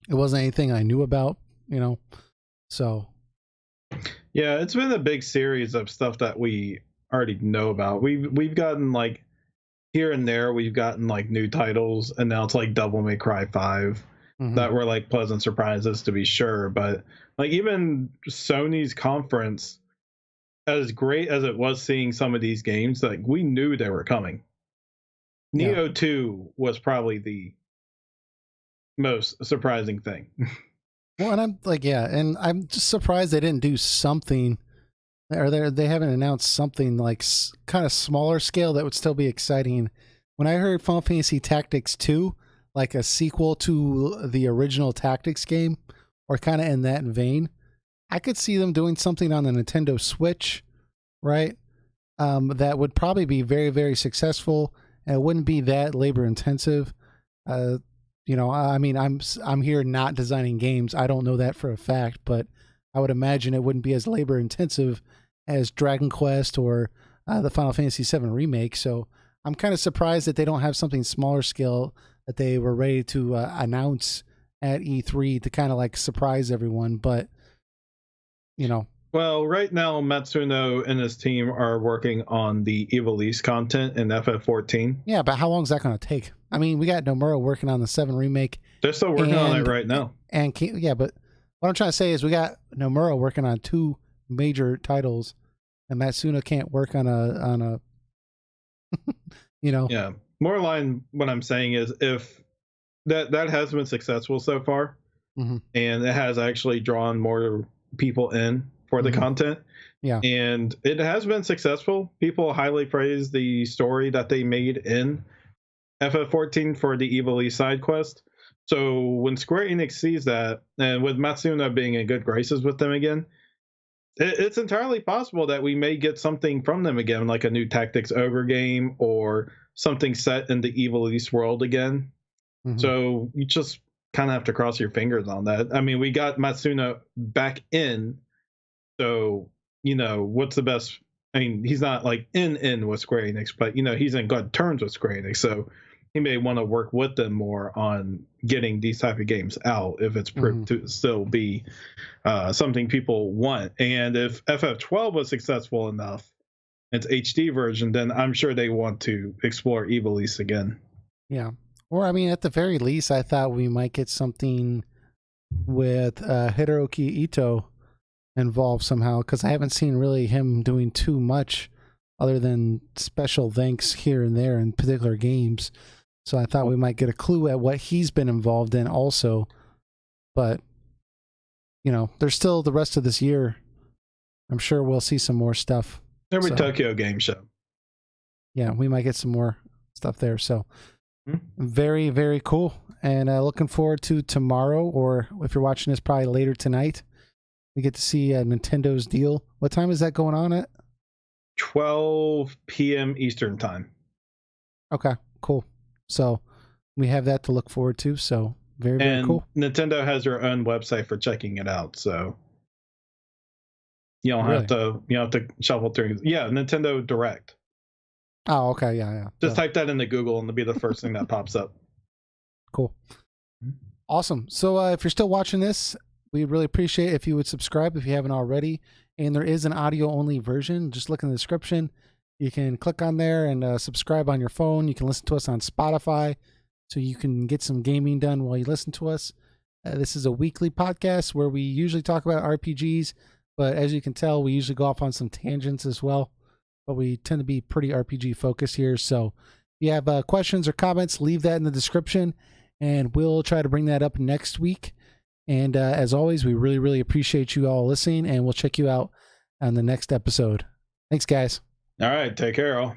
it wasn't anything I knew about, you know? So... yeah, it's been a big series of stuff that we already know about. We've gotten like here and there, we've gotten like new titles, and now it's like Devil May Cry 5 that were like pleasant surprises to be sure. But like even Sony's conference, as great as it was seeing some of these games, like we knew they were coming. Neo 2 was probably the most surprising thing. Well, and I'm like, yeah, and I'm just surprised they didn't do something, or they haven't announced something like kind of smaller scale that would still be exciting. When I heard Final Fantasy Tactics 2, like a sequel to the original Tactics game, or kind of in that vein. I could see them doing something on the Nintendo Switch, right? That would probably be very, very successful, and it wouldn't be that labor intensive. You know, I mean, I'm here not designing games. I don't know that for a fact, but I would imagine it wouldn't be as labor intensive as Dragon Quest or the Final Fantasy VII remake. So I'm kind of surprised that they don't have something smaller scale that they were ready to announce at E3 to kind of like surprise everyone. But you know, Well, right now Matsuno and his team are working on the Evilise content in FF14. yeah, but how long is that going to take? I mean, we got Nomura working on the 7 remake. They're still working on it right now. Yeah, but what I'm trying to say is we got Nomura working on 2 major titles, and Matsuno can't work on a you know. Yeah. More line what I'm saying is if that has been successful so far, Mm-hmm. and it has actually drawn more people in for the content. Yeah. And it has been successful. People highly praise the story that they made in FF14 for the Evilise side quest. So when Square Enix sees that, and with Matsuno being in good graces with them again, it's entirely possible that we may get something from them again, like a new Tactics Ogre game or something set in the Evilise world again. Mm-hmm. So you just kind of have to cross your fingers on that. I mean, we got Matsuno back in, so you know what's the best. I mean, he's not like in with Square Enix, but you know he's in good terms with Square Enix, so he may want to work with them more on getting these type of games out if it's proved to still be something people want. And if FF12 was successful enough, its HD version, then I'm sure they want to explore Evilise again. Yeah. Or, I mean, at the very least, I thought we might get something with Hiroki Ito involved somehow, because I haven't seen really him doing too much other than special thanks here and there in particular games. So I thought we might get a clue at what he's been involved in also. But, you know, there's still the rest of this year. I'm sure we'll see some more stuff. Every Tokyo Game Show. Yeah, we might get some more stuff there. So very, very cool. And looking forward to tomorrow, or if you're watching this probably later tonight, we get to see Nintendo's deal. What time is that going on at? 12 p.m. Eastern time. Okay, cool. So we have that to look forward to. So very, very cool. Nintendo has their own website for checking it out. So you don't have to shuffle through. Yeah, Nintendo Direct. Oh, okay. Yeah. Just type that into Google and it'll be the first thing that pops up. Cool. Awesome. So if you're still watching this, we'd really appreciate if you would subscribe if you haven't already. And there is an audio-only version. Just look in the description. You can click on there and subscribe on your phone. You can listen to us on Spotify, so you can get some gaming done while you listen to us. This is a weekly podcast where we usually talk about RPGs, but as you can tell, we usually go off on some tangents as well. But we tend to be pretty RPG focused here. So if you have questions or comments, leave that in the description, and we'll try to bring that up next week. And as always, we really, really appreciate you all listening, and we'll check you out on the next episode. Thanks, guys. All right. Take care, all.